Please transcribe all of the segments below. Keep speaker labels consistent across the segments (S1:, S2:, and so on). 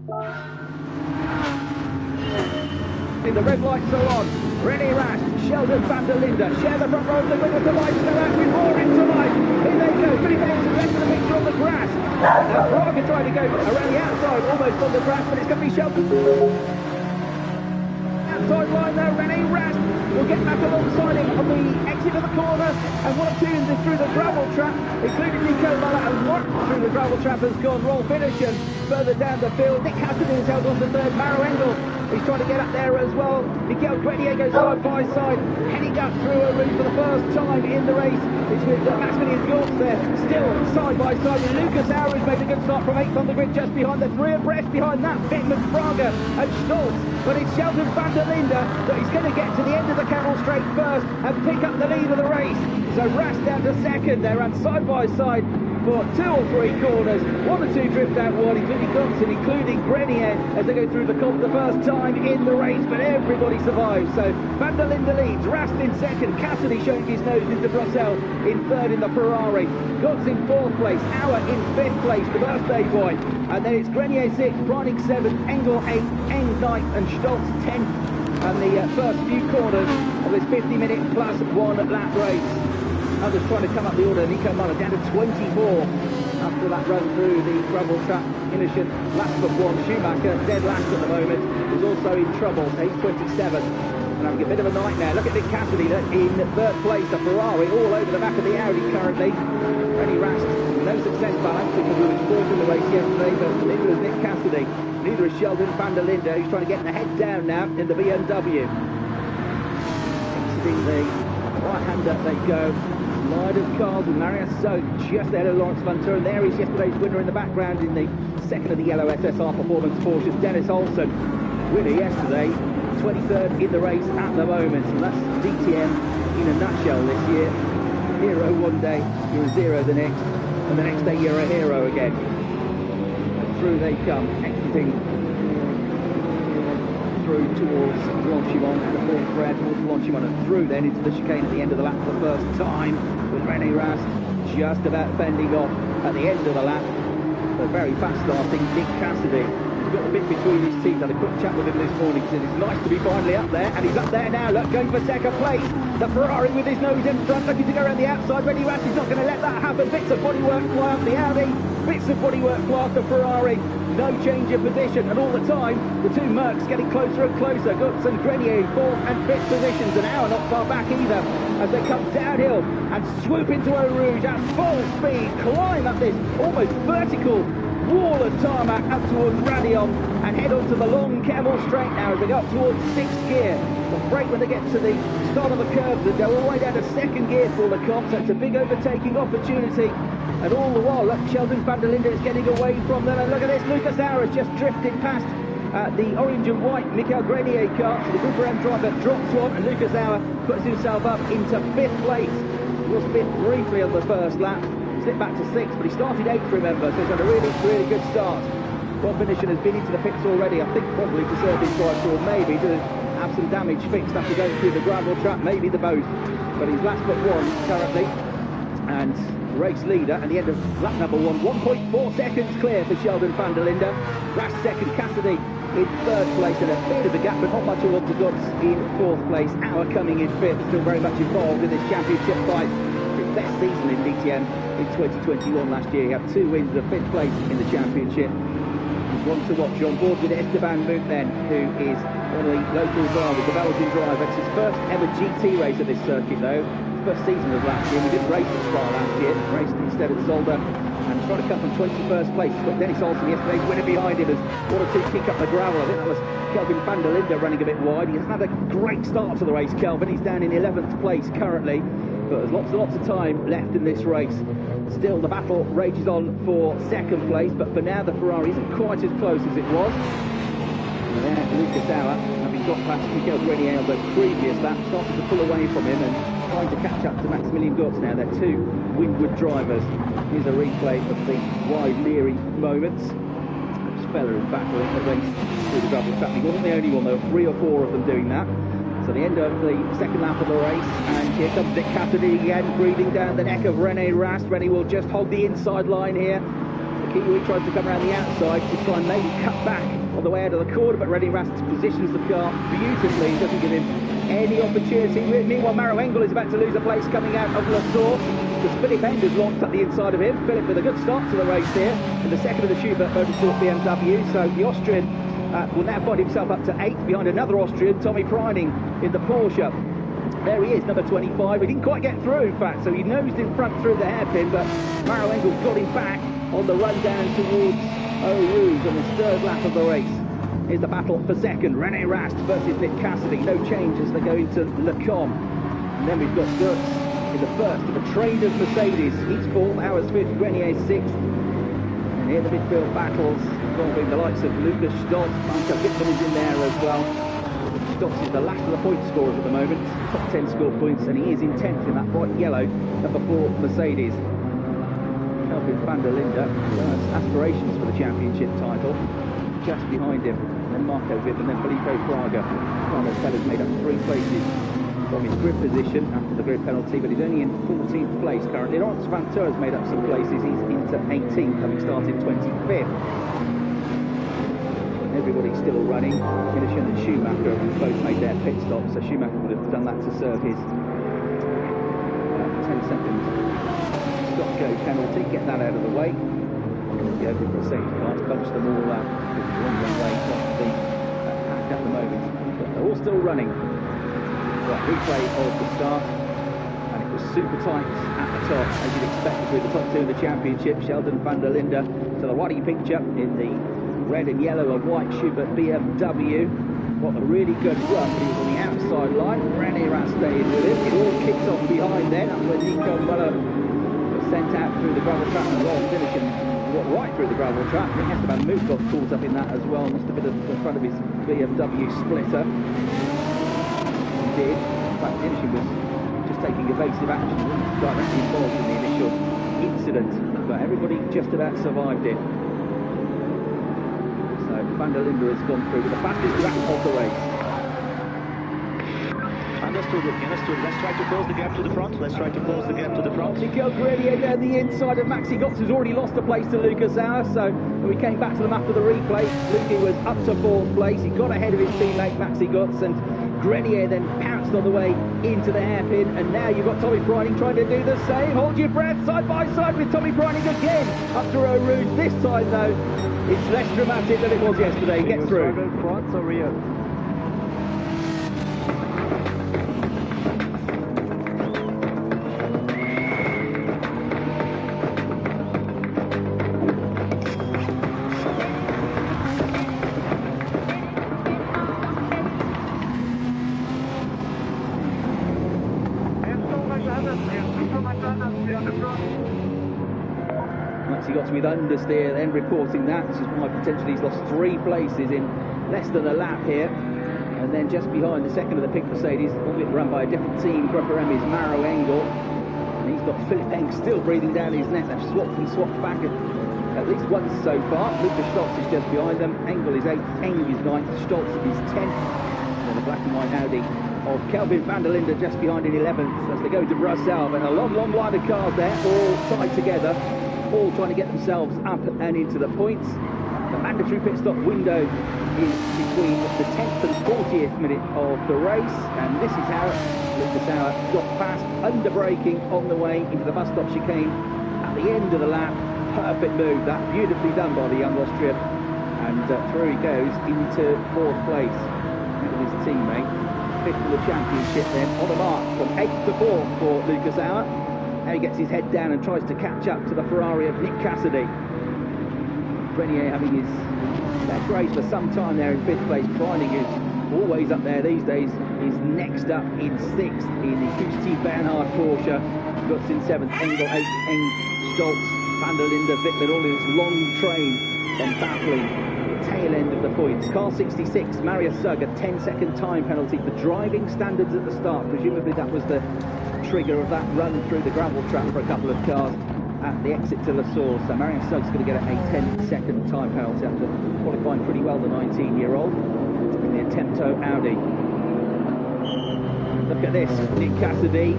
S1: The red lights are on. René Rast, Sheldon van der Linde share the front row of the winner to life. So out with more into life. Here they go. 3 minutes and rest of the picture on the grass. Now Praga trying to go around the outside, almost on the grass, but it's going to be Sheldon. Outside line there, René Rast will get back alongside him on the exit of the corner. And one or two through the gravel trap, including Nico Muller, and one through the gravel trap has gone. Roll finish, and further down the field, Nick Cassidy has held on to third. Maro Engel, he's trying to get up there as well. Miguel Grenier goes side by side, heading up through a route for the first time in the race. It's with Maximilian Gortz there, still side by side with Lucas Auer, who's made a good start from 8th on the grid, just behind the 3 abreast behind that, Beckman, Praga and Stoltz. But it's Sheldon van der Linde that he's going to get to the end of the Camel Straight first and pick up the lead of the race. So Rast down to second, they ran side by side for 2 or 3 corners, 1 or 2 drift out wide, including Johnson, including Grenier, as they go through the comp the first time in the race, but everybody survives. So Van der Linde leads, Rast in second, Cassidy showing his nose into Brussels in third in the Ferrari, Gotts in 4th place, Auer in 5th place, the birthday boy, and then it's Grenier 6th, Breining 7th, Engel 8th, Eng 9th and Stoltz 10th, and the first few corners of this 50-minute plus 1 lap race. Others trying to come up the order. Nico Muller down to 24 after that run through the gravel trap. Initian last but 1. Schumacher dead last at the moment. Is also in trouble. He's 27 and having a bit of a nightmare. Look at Nick Cassidy in 3rd place. A Ferrari all over the back of the Audi currently. René Rast, no success balance because he was 4th in the race yesterday, but neither is Nick Cassidy. Neither is Sheldon van der Linde, who's trying to get the head down now in the BMW. Exiting the right-hander they go. Line of cars with Marius Soak just ahead of Lawrence Vantur, and there is yesterday's winner in the background in the 2nd of the yellow SSR Performance Porsches, Dennis Olsen. Winner yesterday, 23rd in the race at the moment, and that's DTM in a nutshell this year. Hero one day, you're a zero the next, and the next day you're a hero again. And through they come, exiting through towards Blanchimont and the 4th thread towards Blanchimont and through then into the chicane at the end of the lap for the first time, with René Rast just about bending off at the end of the lap. But very fast starting Nick Cassidy. He's got a bit between his teeth. Had a quick chat with him this morning. He said it's nice to be finally up there, and he's up there now. Look, going for 2nd place. The Ferrari with his nose in front, looking to go around the outside. René Rast is not going to let that happen. Bits of bodywork fly off the Audi, bits of bodywork fly off the Ferrari. No change of position, and all the time the 2 Mercs getting closer and closer. Gotts and Grenier in 4th and 5th positions, and Auer not far back either as they come downhill and swoop into Eau Rouge at full speed, climb up this almost vertical wall of tarmac up towards Radion and head onto the long Camel Straight now as they go up towards 6th gear. The break when they get to the start of the curves and go all the way down to 2nd gear for the comp, so it's a big overtaking opportunity. And all the while, look, Sheldon van der Linde is getting away from them. And look at this, Lucas Auer has just drifted past the orange and white Miguel Grenier car. So the Group M driver drops one, and Lucas Auer puts himself up into 5th place. He was 5th briefly on the first lap, slipped back to 6th, but he started 8th, remember, so he's had a really, really good start. Rob Finishon has been into the pits already, I think probably to serve his drive, or maybe to have some damage fixed after going through the gravel trap, maybe the both. But he's last but 1 currently, and race leader at the end of lap number 1, 1.4 seconds clear for Sheldon van der Linde. Rast 2nd, Cassidy in 3rd place, and a bit of a gap, but not much all to Gotts in 4th place. Auer coming in 5th, still very much involved in this championship fight. His best season in DTM in 2021 last year. He had 2 wins and 5th place in the championship. There's one to watch on board with Esteban Moot then, who is one of the local drivers, the Belgian driver. It's his first ever GT race at this circuit though. First season of last year. We didn't race at Spa last year, raced instead at Zolder, and trying to come from 21st place. He's got Dennis Olsen yesterday's winner behind him as 1 or 2 kick up the gravel. I think that was Kelvin van der Linde running a bit wide. He hasn't had a great start to the race, Kelvin. He's down in 11th place currently, but there's lots and lots of time left in this race. Still, the battle rages on for 2nd place, but for now the Ferrari isn't quite as close as it was. And there, Lucas Auer, having got past Miguel Grenier on the previous lap, started to pull away from him and trying to catch up to Maximilian Gotts now. They're 2 Windward drivers. Here's a replay of the wide Leary moments. This fella, in fact, I think that went through the gravel trap. He wasn't the only one, there were 3 or 4 of them doing that. So the end of the 2nd lap of the race, and here comes Nick Cassidy again, breathing down the neck of René Rast. René will just hold the inside line here. Kiwi tries to come around the outside to try and maybe cut back on the way out of the corner, but René Rast positions the car beautifully, doesn't give him any opportunity. Meanwhile, Maro Engel is about to lose a place coming out of Le Source, because Philip Ender's launched up the inside of him. Philip with a good start to the race here, and the second of the Schubert Motorsport BMW, so the Austrian will now find himself up to 8th behind another Austrian, Tommy Preining, in the Porsche. There he is, number 25. He didn't quite get through, in fact, so he nosed in front through the hairpin, but Maro Engel got him back on the run down towards Eau Rouge on the third lap of the race. Here's the battle for second. René Rast versus Nick Cassidy. No change as they go into Le Combe. And then we've got Götz in the first of a trader's Mercedes. He's fourth, Howard's fifth, Grenier sixth. And here the midfield battles involving the likes of Lucas Stoltz. Michael Wittmann is in there as well. Stoltz is the last of the point scorers at the moment. Top 10 score points, and he is in 10th in that bright yellow number 4 Mercedes. Kelvin van der Linde has aspirations for the championship title. Just behind him, then Marco Witt, and then Felipe Fraga. One of those fellas made up 3 places from his grid position after the grid penalty, but he's only in 14th place currently. Laurens Vanteur has made up some places. He's into 18th, having started 25th. Everybody's still running. Finishing and Schumacher have both made their pit stop, so Schumacher would have done that to serve his 10-second stop-go penalty. Get that out of the way. The open Mercedes cars bunch them all up. It's one way off the pack at the moment, but they're all still running. Right, replay of the start, and it was super tight at the top, as you'd expect between the top 2 in the championship. Sheldon van der Linde to the righty picture in the red and yellow and white Schubert BMW. What a really good run, but he was on the outside line. René Rast stayed with him. It all kicked off behind then. That's when Nico Muller was sent out through the gravel trap as well, finishing right through the gravel trap. I think Esteban Mook got caught up in that as well. Must have been at the front of his BMW splitter. He did. In fact, finishing was just taking evasive action, wasn't directly involved in the initial incident, but everybody just about survived it. Van der Linde has gone through with the fastest lap of the race.
S2: Understood, understood. Let's try to close the gap to the front. Let's try to close the gap to the front.
S1: Miguel Grenier down the inside of Maxi Götz, who's already lost a place to Lucas Auer. So when we came back to them after the replay, Luki was up to 4th place. He got ahead of his teammate Maxi Götz, and Grenier then pounced on the way into the hairpin. And now you've got Tommy Preining trying to do the same. Hold your breath, side by side with Tommy Preining again up to Eau Rouge. This time though, it's less dramatic than it was yesterday. Get through.
S2: Front or rear?
S1: Maxi Götz with understeer, then reporting that. This is why potentially he's lost 3 places in less than a lap here. And then just behind the second of the pink Mercedes, albeit run by a different team, Grupper Emmy's Maro Engel. And he's got Philip Eng still breathing down his neck. They've swapped and swapped back at least once so far. Lucas Stoltz is just behind them. Engel is 8th, Eng is 9th, Stoltz is 10th. And the black and white Audi of Kelvin van der Linde just behind in 11th as they go to Brussels. And a long, long line of cars there, all tied together, all trying to get themselves up and into the points. The mandatory pit stop window is between the 10th and 40th minute of the race, and this is how Lucas Auer got past, under braking on the way into the bus stop chicane at the end of the lap. Perfect move, that beautifully done by the young Austrian, and through he goes into 4th place with his teammate. 5th of the championship then, on the march from 8th to 4th for Lucas Auer. Now he gets his head down and tries to catch up to the Ferrari of Nick Cassidy. Grenier having his best race for some time there in 5th place. Preining, who's always up there these days, is next up in 6th in the QT Bernhard Porsche. Götz in 7th, Engel 8th, Eng, Stoltz, van der Linde, Wittmann, all in this long train then battling the tail end of the points. Car 66, Marius Sugg, a 10-second time penalty for driving standards at the start. Presumably that was the trigger of that run through the gravel trap for a couple of cars at the exit to Le Source. So Marius Sugg's going to get a 10-second time penalty after qualifying pretty well, the 19-year-old, in the Attempto Audi. Look at this, Nick Cassidy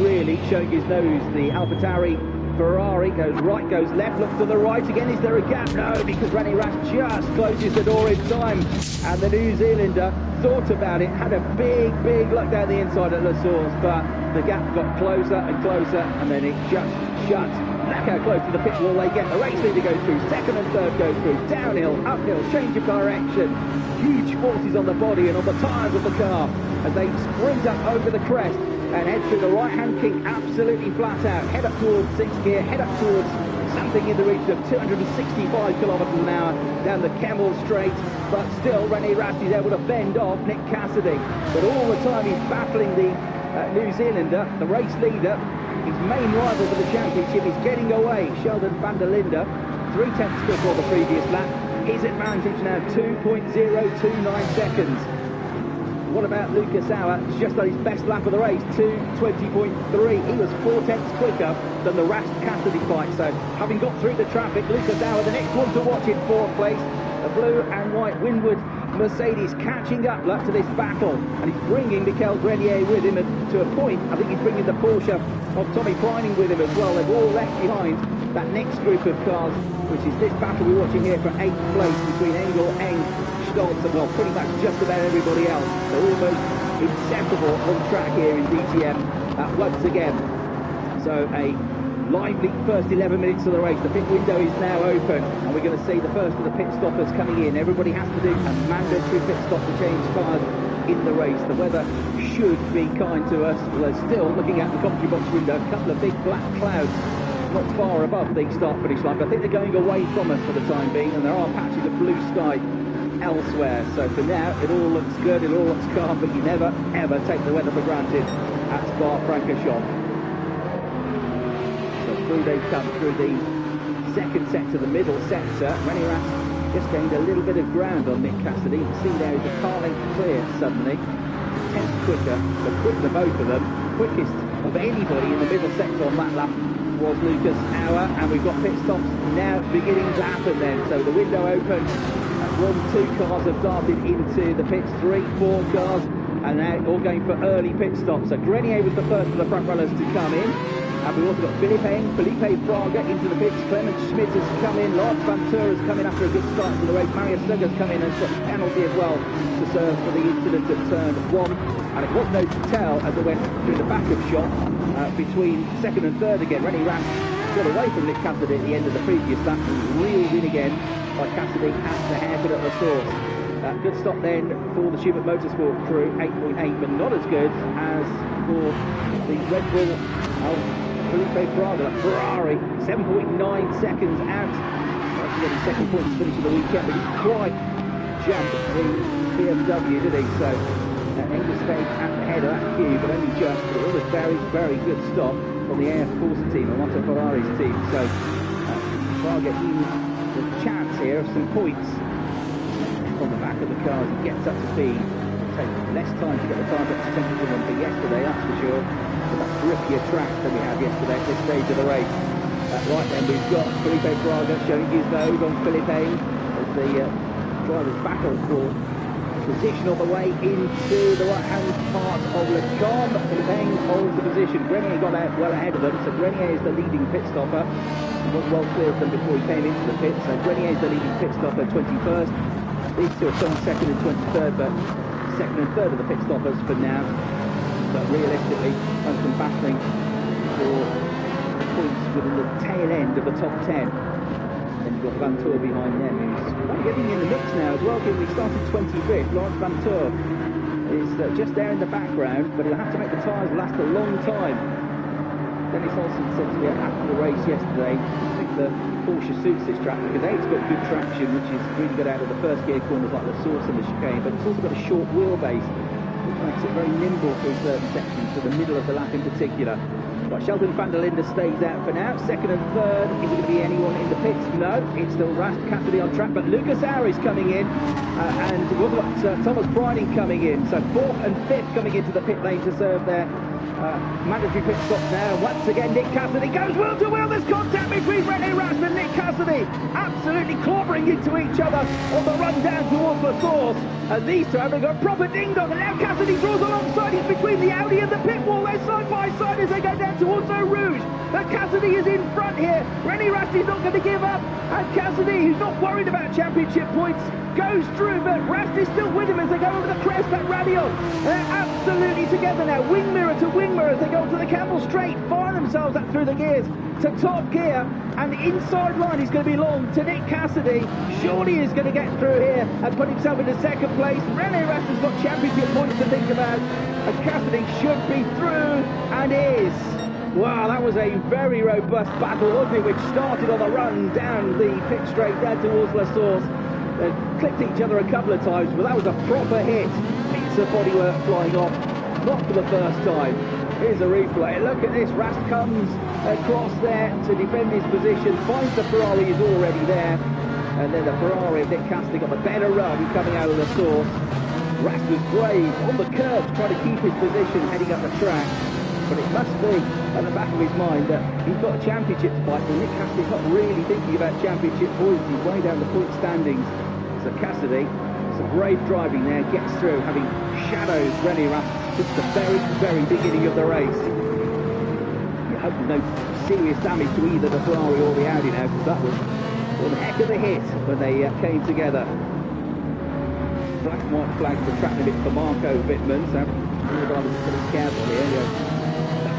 S1: really showing his nose. The AlphaTauri Ferrari goes right, goes left, looks to the right again. Is there a gap? No, because René Rast just closes the door in time. And the New Zealander thought about it, had a big look down the inside at La Source, but the gap got closer and closer, and then it just shut. Look how close to the pit wall they get. The race leader goes through, second and third go through, downhill, uphill, change of direction. Huge forces on the body and on the tyres of the car as they sprint up over the crest and head through the right-hand kick, absolutely flat out, head up towards sixth gear, head up towards something in the region of 265 kilometres an hour down the Kemmel Straight, but still René Rast is able to fend off Nick Cassidy. But all the time he's battling the New Zealander, the race leader, his main rival for the championship is getting away. Sheldon van der Linde, 3/10 before the previous lap. His advantage now 2.029 seconds. What about Lucas Auer? He's just done his best lap of the race, 2:20.3. He was 4/10 quicker than the Rast-Cassidy fight. So, having got through the traffic, Lucas Auer, the next one to watch in fourth place. The blue and white Winwood Mercedes catching up to this battle, and he's bringing Michael Grenier with him to a point. I think he's bringing the Porsche of Tommy Preining with him as well. They've all left behind that next group of cars, which is this battle we're watching here for 8th place between Engel, Eng, Stolz, and well, pretty much just about everybody else. They're almost inseparable on track here in DTM once again. So a lively first 11 minutes of the race. The pit window is now open, and we're going to see the first of the pit stoppers coming in. Everybody has to do a mandatory pit stop to change tyres in the race. The weather should be kind to us. We're still looking at the commentary box window, a couple of big black clouds not far above the start-finish line, but I think they're going away from us for the time being, and there are patches of blue sky elsewhere. So for now, it all looks good, it all looks calm, but you never, ever take the weather for granted at Francorchamps. Through they come through the second sector, the middle sector. René Rast just gained a little bit of ground on Nick Cassidy. You can see there is a car length clear suddenly. 10th quicker, but quicker of both of them. Quickest of anybody in the middle sector on that lap was Lucas Auer, and we've got pit stops now beginning to happen then. So the window open, 1, 2 cars have darted into the pits, 3, 4 cars, and now all going for early pit stops. So Grenier was the first of the front runners to come in. And we've also got Felipe Fraga into the pits. Clement Schmidt has come in. Lars Ventura has come in after a good start to the race. Marius Sugger's come in and got a penalty as well to serve for the incident at turn 1. And it was no tell as it went through the back of shot between second and third again. René Rast got away from Nick Cassidy at the end of the previous lap and reeled in again by Cassidy at the hairpin at La Source. Good stop then for the Schubert Motorsport crew, 8.8, but not as good as for the Red Bull Felipe Fraga, Ferrari, 7.9 seconds out. That's getting second point to finish of the weekend, but he didn't quite jump the BMW, did he? So Engel stayed at the head of that queue, but only just. But it was a very good stop from the AF Corsa team and Moto Ferrari's team. So Fraga in the chance here of some points from the back of the car as he gets up to speed. It'll take less time to get the tires up to temperature than for yesterday, that's for sure. But that's grippier track than we had yesterday at this stage of the race. Right then, we've got Felipe Fraga showing his nose on Philippe as the drivers battle for position on the way into the right-hand part of Le Con. Philippe holds the position. Grenier got out well ahead of them, so Grenier is the leading pit stopper. He was well clear of them before he came into the pit, so Grenier is the leading pit stopper, 21st. These two are coming second and 23rd, but second and third of the pit stoppers for now. But realistically, both of them battling for points within the tail end of the top 10. Then you've got Ventura behind them, who's getting in the mix now as well, given he started 25th. Lawrence Ventura is just there in the background, but he'll have to make the tyres last a long time. Dennis Olsen said to me after the race yesterday, I think the Porsche suits this track because A, it's got good traction, which is really good out of the first gear corners like the Source and the chicane, but it's also got a short wheelbase, which makes it very nimble through certain sections, to the middle of the lap in particular. But Sheldon van der Linde stays out for now. Second and third, is it going to be anyone in the pits? No, it's still Rast, Cassidy on track, but Lucas Auer is coming in, and we've got Thomas Preining coming in. So fourth and fifth coming into the pit lane to serve their mandatory pit stops now. And once again, Nick Cassidy goes wheel to wheel. There's contact between René Rast and Nick Cassidy, absolutely clobbering into each other on the run down towards La Source. And these two have got a proper ding-dong, and now Cassidy draws alongside. He's between the Audi and the pit wall. They're side by side as they go down towards Eau Rouge. But Cassidy is in front here. René Rast is not going to give up. And Cassidy, who's not worried about championship points, goes through, but Rast is still with him as they go over the crest at Radion. They're absolutely together now, wing mirror to wing mirror as they go onto the Campbell Straight, fire themselves up through the gears to top gear, and the inside line is going to be long to Nick Cassidy. Surely he's going to get through here and put himself into second place. René Rast has got championship points to think about, and Cassidy should be through, and is. Wow, that was a very robust battle, wasn't it, which started on the run down the pit straight down towards La Source. They clipped each other a couple of times, but that was a proper hit. Piece of bodywork flying off, not for the first time. Here's a replay. Look at this. Rast comes across there to defend his position, finds the Ferrari is already there, and then the Ferrari of Nick Cassidy got a better run coming out of the source. Rast was brave on the curbs, trying to keep his position heading up the track, but it must be at the back of his mind that he's got a championship to fight for. Nick Cassidy's not really thinking about championship points. He's way down the point standings. So Cassidy, some brave driving there, gets through, having shadowed René Rast since the very, very beginning of the race. You hope there's no serious damage to either the Ferrari or the Audi now, because that was one heck of a hit when they came together. Black and white flag for track limits for Marco Wittmann, so all the drivers are pretty careful here.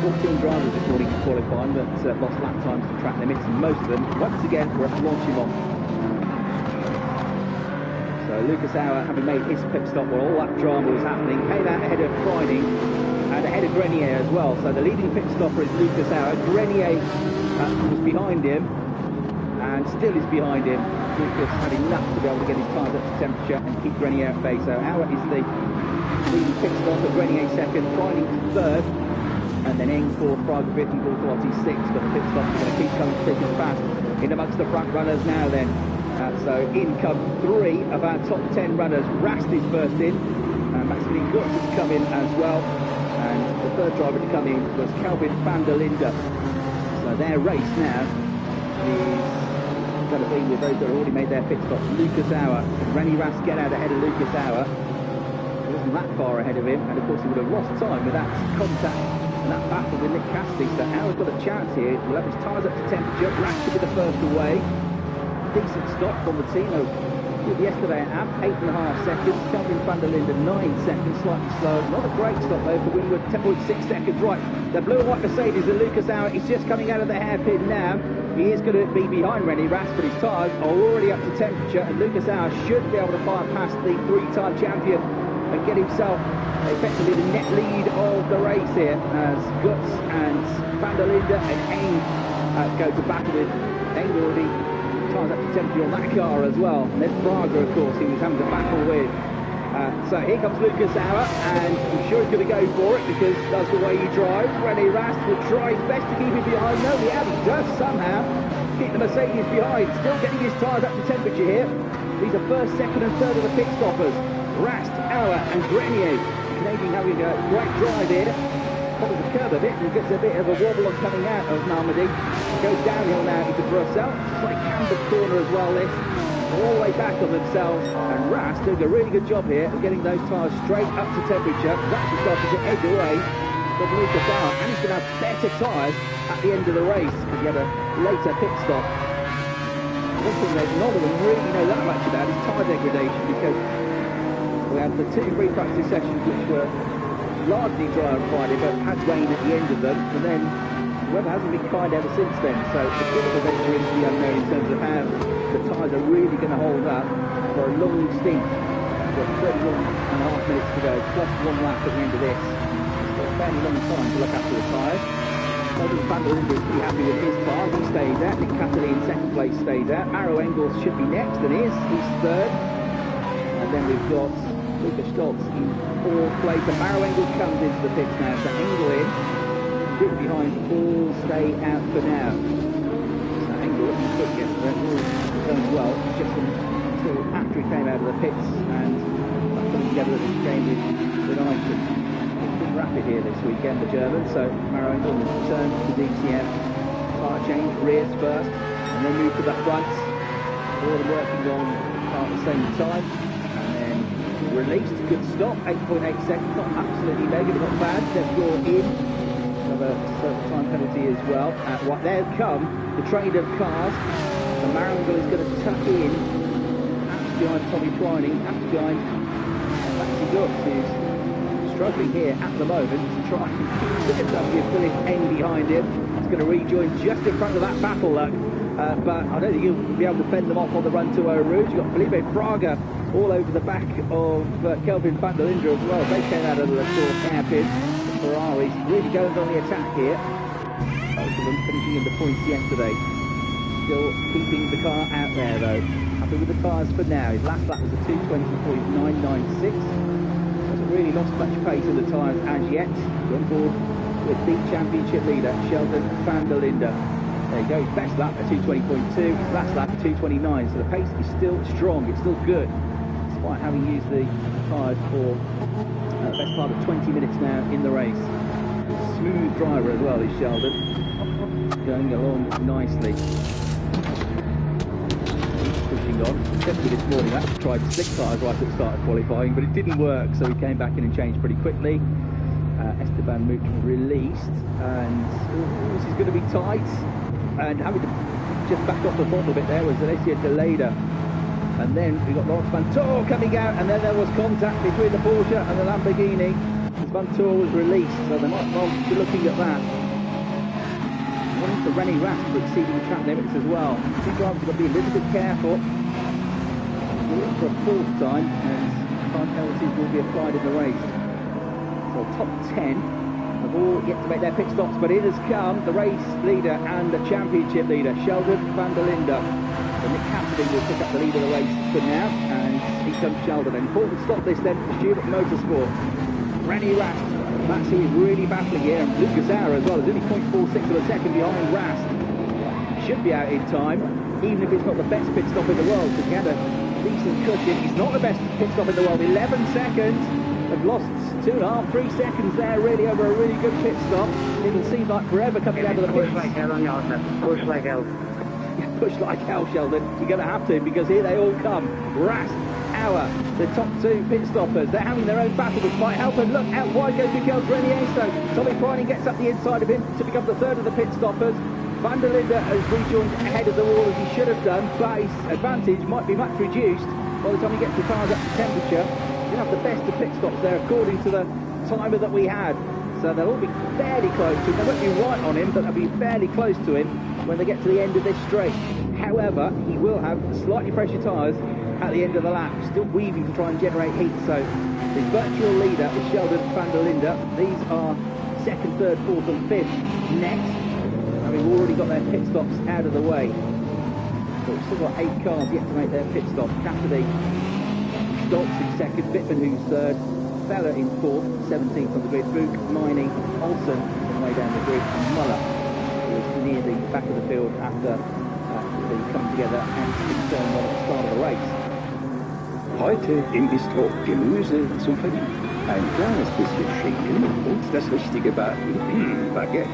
S1: 14 drivers this morning for qualifying, but lost lap times to track limits, and most of them, once again, were at Francorchamps. So Lucas Auer, having made his pit stop while all that drama was happening, came out ahead of Friday and ahead of Grenier as well. So the leading pit stopper is Lucas Auer. Grenier was behind him and still is behind him. Lucas had enough to be able to get his tyres up to temperature and keep Grenier at bay. So Auer is the leading pit stopper, Grenier second, Friday third, and then Eng fourth, Francorchamps GT3 sixth. But the pit stops are going to keep coming thick and fast in amongst the front runners now then. So in come three of our top 10 runners. Rast is first in, and Maximilian Gutz has come in as well, and the third driver to come in was Kelvin van der Linde. So their race now is going to be with those that have already made their pit stops. Lucas Auer, René Rast get out ahead of Lucas Auer. He wasn't that far ahead of him, and of course he would have lost time with that contact and that battle with Nick Cassidy. So Auer's got a chance here. He'll have his tyres up to temperature. Rast should be the first away. Decent stop from the team. Yesterday at Abt, 8.5 seconds. Kelvin van der Linde, 9 seconds, slightly slow. Not a great stop though for Winwood, 10.6 seconds. Right, the blue and white Mercedes and Lucas Auer is just coming out of the hairpin now. He is going to be behind René Rast, but his tyres are already up to temperature, and Lucas Auer should be able to fire past the three-time champion and get himself effectively the net lead of the race here, as Gutz and van der Linde and Eng go to battle with. Eng already tyres up to temperature on that car as well. And then Braga, of course, he was having to battle with. So here comes Lucas Auer, and I'm sure he's going to go for it because that's the way he drives. René Rast will try his best to keep him behind. No, the Audi does somehow keep the Mercedes behind. Still getting his tyres up to temperature here. These are first, second and third of the pit stoppers. Rast, Auer and Grenier. The Canadian having a great drive here. Follows the curb a bit and gets a bit of a wobble on coming out of Normandy. Goes downhill now into Brussels. It's like cambered corner as well, this. All the way back on themselves. And Rast doing a really good job here of getting those tyres straight up to temperature. He's actually starting to edge away from Lucas Auer. And he's going to have better tyres at the end of the race because he had a later pit stop. One thing that none of them really know that much about is tyre degradation, because we had the 2 free practice sessions which were largely dry on Friday, but had rain at the end of them, and then the weather hasn't been kind ever since then, so it's a bit of a venture into the unknown in terms of how the tyres are really going to hold up for a long stint. We've got 31.5 minutes to go, plus 1 lap at the end of this. It's got a fairly long time to look after the tyres. Kelvin van der Linde is pretty happy with his tyres, he stays out. Nick Cassidy in second place stays out. Maro Engels should be next, and is. He's third. And then we've got Lucas Stoltz in 4th place, and Maro Engels comes into the pits now, so Engel in, bit behind, all stay out for now. So Engel looking quick yesterday, all going well, just until after he came out of the pits, and putting together this game with Iceland. It's been rapid here this weekend, the Germans, so Maro Engel will return to DTM, tyre change, rears first, and then move to the front, all of them working on the car at the same time. released. Good stop, 8.8 seconds, not absolutely negative, not bad. They've brought in another time penalty as well. There come the train of cars. The Marangle is going to tuck in. Apps behind Tommy Twining, apps behind Maxi Dux, who's struggling here at the moment to try and keep it up with Philip Eng behind him. He's going to rejoin just in front of that battle luck. But I don't think he'll be able to fend them off on the run to Eau Rouge. You've got Felipe Fraga all over the back of Kelvin van der Linde as well. They came out of the short hairpin. Ferrari's really going on the attack here. Both of them finishing in the points yesterday. Still keeping the car out there though. Happy with the tyres for now. His last lap was a 2:20.996. Hasn't really lost much pace in the tyres as yet. On board with the championship leader, Sheldon van der Linde. There you go, his best lap at 2:20.2, his last lap at 2:29, so the pace is still strong, it's still good, despite having used the tyres for the best part of 20 minutes now in the race. Smooth driver as well is Sheldon, going along nicely. Pushing on, definitely this morning actually tried slick tyres right at the start of qualifying, but it didn't work, so he came back in and changed pretty quickly. Esteban Mook released, and this is going to be tight. And having to just back off the throttle a bit there was Alessia de Leyda. And then we got Laurens Vanthoor coming out, and then there was contact between the Porsche and the Lamborghini as Vanthoor was released, so they might well be looking at that. One for René Rast for exceeding track limits as well. Two drivers have got to be a little bit careful. Do it for a fourth time, and time penalties will be applied in the race. So top 10 have all yet to make their pit stops, but in has come the race leader and the championship leader, Sheldon van der Linde. So Nick Cassidy will pick up the lead of the race for now, and here comes Sheldon. An important stop this then for Stewart Motorsport. René Rast, that's who is really battling here, and Luke Gazzara as well, is only 0.46 of a second behind Rast. Should be out in time, even if it's not the best pit stop in the world, because he had a decent cushion. He's not the best pit stop in the world, 11 seconds. They've lost 2.5, 3 seconds there really over a really good pit stop. It'll seem like forever coming out of the pits.
S3: Push like hell on your push like hell.
S1: Push like hell, Sheldon. You're going to have to, because here they all come. Rast, Auer, the top two pit stoppers. They're having their own battle, which might help. And look, out wide goes Mikel Grenier. So Tommy Twining gets up the inside of him to become the third of the pit stoppers. Van der Linde has rejoined ahead of the wall as he should have done, but his advantage might be much reduced by the time he gets the cars up to temperature. He'll have the best of pit stops there according to the timer that we had. So they'll all be fairly close to him. They won't be right on him, but they'll be fairly close to him when they get to the end of this straight. However, he will have slightly pressure tyres at the end of the lap, still weaving to try and generate heat. So his virtual leader is Sheldon van der Linde. These are second, third, fourth and fifth next, having already got their pit stops out of the way. But we've still got 8 cars yet to make their pit stop. Cassidy, Stoltz in second, Bittman who's third, Feller in fourth, 17th on the grid, Book, Mining, Olsen on the way down the grid, and Muller, who was near the back of the field after the coming together and turn one at the start of the race.
S4: Heute im Bistro Gemüse zum Verdienen. Ein kleines bisschen Schinken und das richtige Baguette.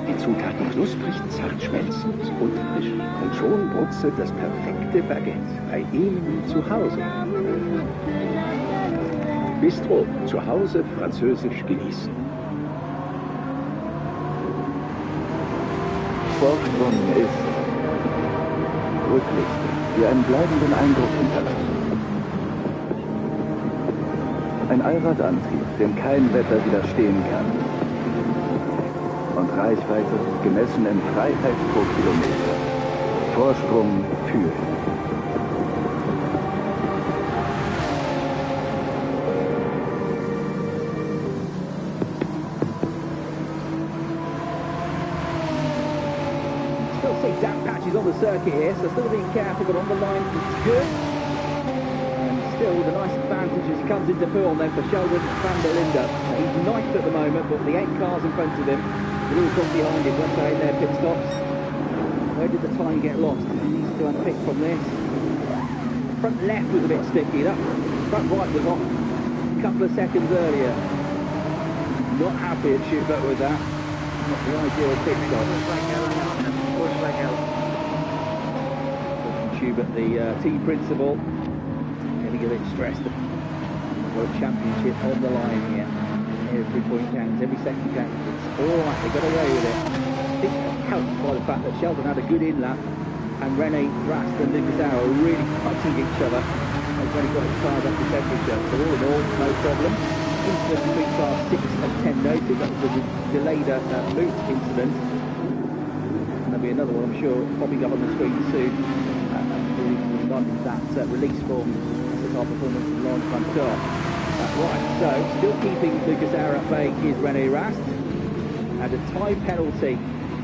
S4: Die Zutaten knusprig, zart schmelzend und frisch. Und schon brutzelt das perfekte Baguette bei Ihnen zu Hause. Bistro, zu Hause französisch genießen. Vorsprung ist Rücklichter, die einen bleibenden Eindruck hinterlassen. Ein Allradantrieb, dem kein Wetter widerstehen kann. Und Reichweite gemessen in Freiheit pro Kilometer. Vorsprung für.
S1: Still see damp patches on the circuit here, so still being careful, but on the line it's good. Still with a nice advantage as he comes into Poole then for Sheldon van der Linde. He's ninth at the moment, but the 8 cars in front of him, they've all gone behind him once they're in their pit stops. Where did the time get lost? He needs to unpick from this. Front left was a bit sticky, that front right was off a couple of seconds earlier. Not happy at Schubert with that. Not the ideal pit stop.
S3: Push like hell.
S1: Schubert, the team principal, getting a bit stressed World Championship on the line here. Every point counts, every second counts. It's all right, they got away with it. I think that's helped by the fact that Sheldon had a good in-lap, and Rene Rast and Lucas Arrow are really fighting each other. They've only got his cars up to temperature, so all in all, no problem. Incident between cars 6 and 10 noted. That was a delayed boot incident. And there'll be another one, I'm sure, popping up on the screen soon. Regarding that release form, SSR performance from Lawrence Francorchamps. Right, so still keeping Lucas Arrow at bay is Rene Rast. And a time penalty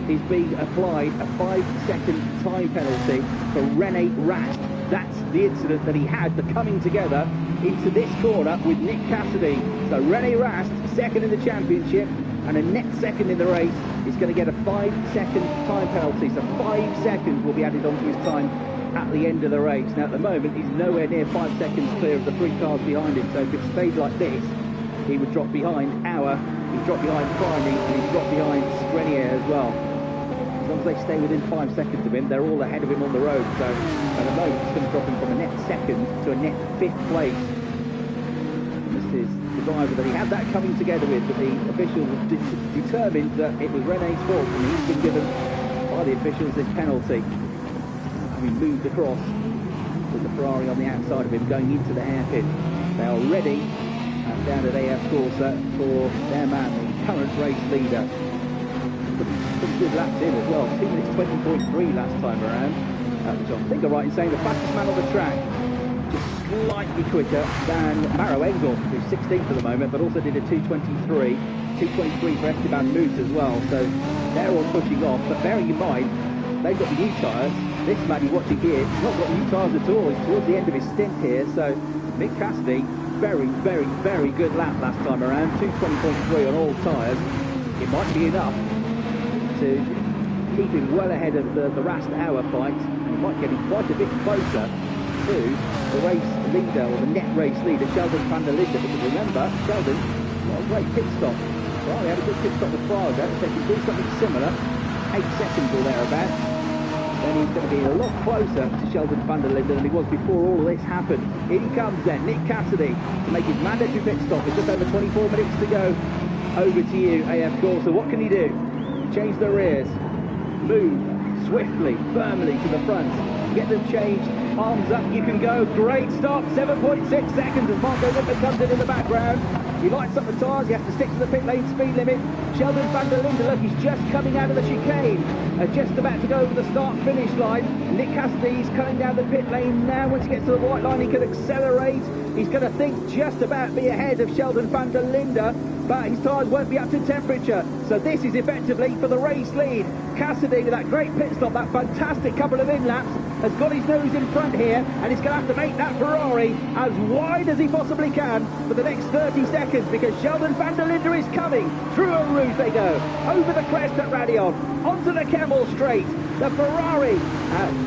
S1: is being applied, a 5-second time penalty for Rene Rast. That's the incident that he had, the coming together into this corner with Nick Cassidy. So Rene Rast, second in the championship, and a net second in the race, is going to get a 5-second time penalty. So 5 seconds will be added onto his time at the end of the race. Now at the moment he's nowhere near 5 seconds clear of the 3 cars behind him, so if it stayed like this he would drop behind Auer, he'd drop behind Farney, and he'd drop behind Grenier as well. As long as they stay within 5 seconds of him, they're all ahead of him on the road, so at the moment it's going to drop him from a net second to a net 5th place. And this is the driver that he had that coming together with, but the officials determined that it was Rene's fault, and he's been given by the officials this penalty. He moved across with the Ferrari on the outside of him going into the hairpin. They are ready down at AF Corsa for their man, the current race leader. Pretty good laps in as well, 2 minutes 20.3 last time around, which I think I'm right in saying the fastest man on the track, just slightly quicker than Maro Engel, who's 16th at the moment, but also did a 2:23, 2:23 for Esteban Moose as well, so they're all pushing off, but bearing in mind, they've got the new tyres. This man you're watching here, he's not got new tyres at all. He's towards the end of his stint here. So Nick Cassidy, very, very, very good lap last time around. 2:20.3 on all tyres. It might be enough to keep him well ahead of the Rast Hour fight. And he might get him quite a bit closer to the race leader, or the net race leader, Sheldon van der Linde. Because remember, Sheldon got a great pit stop. Well, he had a good pit stop with Fargo. So he can do something similar. 8 seconds or thereabouts. Then he's going to be a lot closer to Sheldon van der Linde than he was before all of this happened. Here he comes then, Nick Cassidy, to make his mandatory pit stop. With just over 24 minutes to go. Over to you, AF Corsa. What can he do? Change the rears. Move swiftly, firmly to the front. Get them changed. Arms up, you can go. Great stop, 7.6 seconds as Marco Wittmann comes in the background. He lights up the tyres, he has to stick to the pit lane speed limit. Sheldon van der Linde, look, he's just coming out of the chicane. Just about to go over the start-finish line. Nick Cassidy's coming down the pit lane now. Once he gets to the white line, he can accelerate. He's going to think just about be ahead of Sheldon van der Linde, but his tyres won't be up to temperature. So this is effectively for the race lead. Cassidy, with that great pit stop, that fantastic couple of in-laps, has got his nose in front here, and he's going to have to make that Ferrari as wide as he possibly can for the next 30 seconds, because Sheldon van der Linde is coming. Through a rouge they go, over the crest at Radion, onto the Kemmel straight. The Ferrari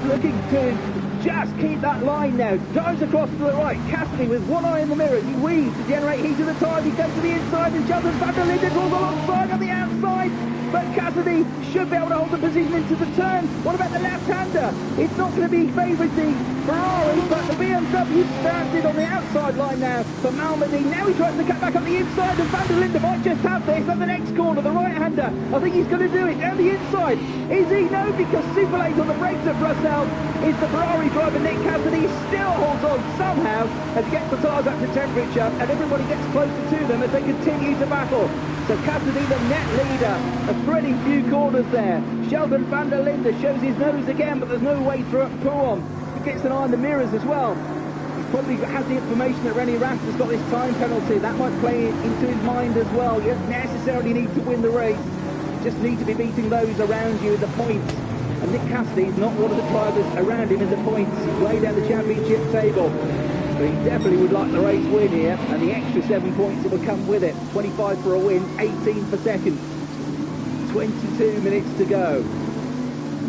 S1: looking to just keep that line now. Dives across to the right. Cassidy with one eye in the mirrors. He weaves to generate heat to the tyres. He goes to the inside, and Sheldon van der Linde draws alongside on the outside. But Cassidy should be able to hold the position into the turn. What about the left-hander? It's not going to be favoured the Ferrari, but the BMW started on the outside line now for Malmedy. Now he tries to cut back up the inside, and van der Linde might just have this at the next corner. The right-hander, I think he's going to do it down the inside. Is he? No, because super late on the brakes at Brussels is the Ferrari driver Nick Cassidy. Still holds on somehow as he gets the tyres up to temperature, and everybody gets closer to them as they continue to battle. So Cassidy, the net leader, a pretty few corners there. Sheldon van der Linde shows his nose again, but there's no way through at Pouon. He gets an eye on the mirrors as well. He probably has the information that Rene Rast has got this time penalty. That might play into his mind as well. You don't necessarily need to win the race. You just need to be beating those around you in the points. And Nick Cassidy is not one of the drivers around him in the points. He's way down the championship table. But he definitely would like the race win here, and the extra 7 points that will come with it. 25 for a win, 18 for second. 22 minutes to go.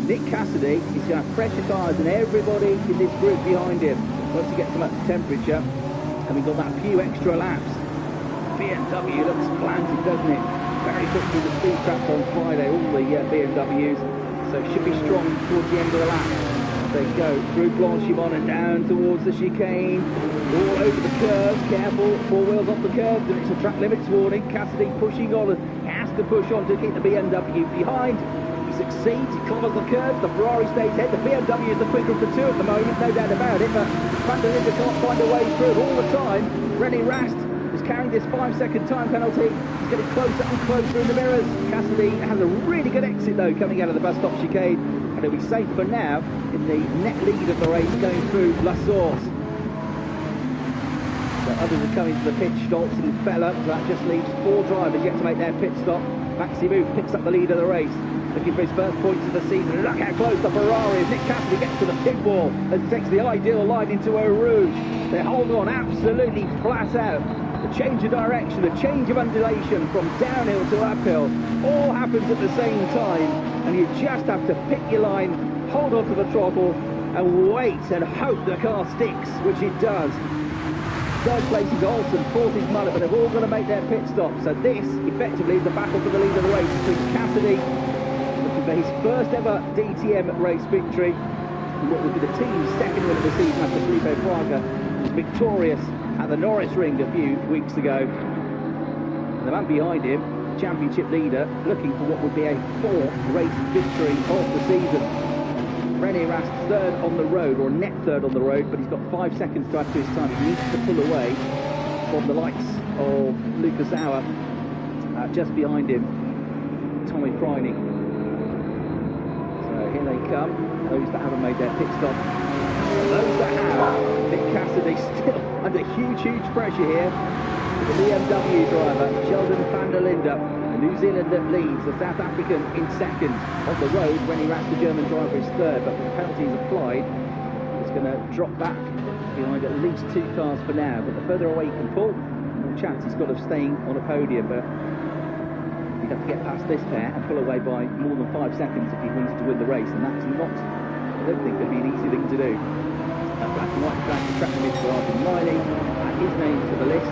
S1: Nick Cassidy is going to have pressure tyres and everybody in this group behind him. Once he gets them up to temperature, having got that few extra laps. BMW looks planted, doesn't it? Very quick through the speed traps on Friday, all the BMWs. So it should be strong towards the end of the lap. They go through Blanchimont and down towards the chicane, all over the curves, careful, four wheels off the curves, and it's a track limits warning. Cassidy pushing on, has to push on to keep the BMW behind. He succeeds, he covers the curves, the Ferrari stays ahead, the BMW is the quicker of the two at the moment, no doubt about it, but Van der Linde can't find a way through it all the time. René Rast is carrying this 5-second time penalty. He's getting closer and closer in the mirrors. Cassidy has a really good exit though coming out of the bus stop chicane, and he'll be safe for now in the net lead of the race going through La Source. So others are coming to the pit. Stoltz and Feller, so that just leaves 4 drivers yet to make their pit stop. Maximu picks up the lead of the race, looking for his first points of the season. Look how close the Ferrari is. Nick Cassidy gets to the pit wall and takes the ideal line into Eau Rouge. They're holding on absolutely flat out. The change of direction, the change of undulation from downhill to uphill, all happens at the same time, and you just have to pick your line, hold on to the throttle, and wait and hope the car sticks, which it does. Third place is Olsen, fourth is Mullet, but they've all got to make their pit stop. So this, effectively, is the battle for the lead of the race between Cassidy, looking for his first ever DTM race victory, and what would be the team's second win of the season after Felipe Fraga was victorious at the Norris Ring a few weeks ago. And the man behind him, championship leader, looking for what would be a 4th race victory of the season. René Rast third on the road, or net third on the road, but he's got 5 seconds to add to his time. He needs to pull away from the likes of Lucas Auer. Just behind him, Tommy Preining. So here they come, those that haven't made their pit stop. Those that have, Nick Cassidy still under huge pressure here. The BMW driver, Sheldon van der Linde, the New Zealander leads, the South African in second. On the road, René Rast, the German driver, is third, but with the penalties applied, it's going to drop back behind at least 2 cars for now. But the further away you can pull, the more chance he's got of staying on a podium. But he'd have to get past this pair and pull away by more than 5 seconds if he wants to win the race, and that's not, I don't think, going to be an easy thing to do. Black and white flag, the track limits for Arden Miley, and his name to the list.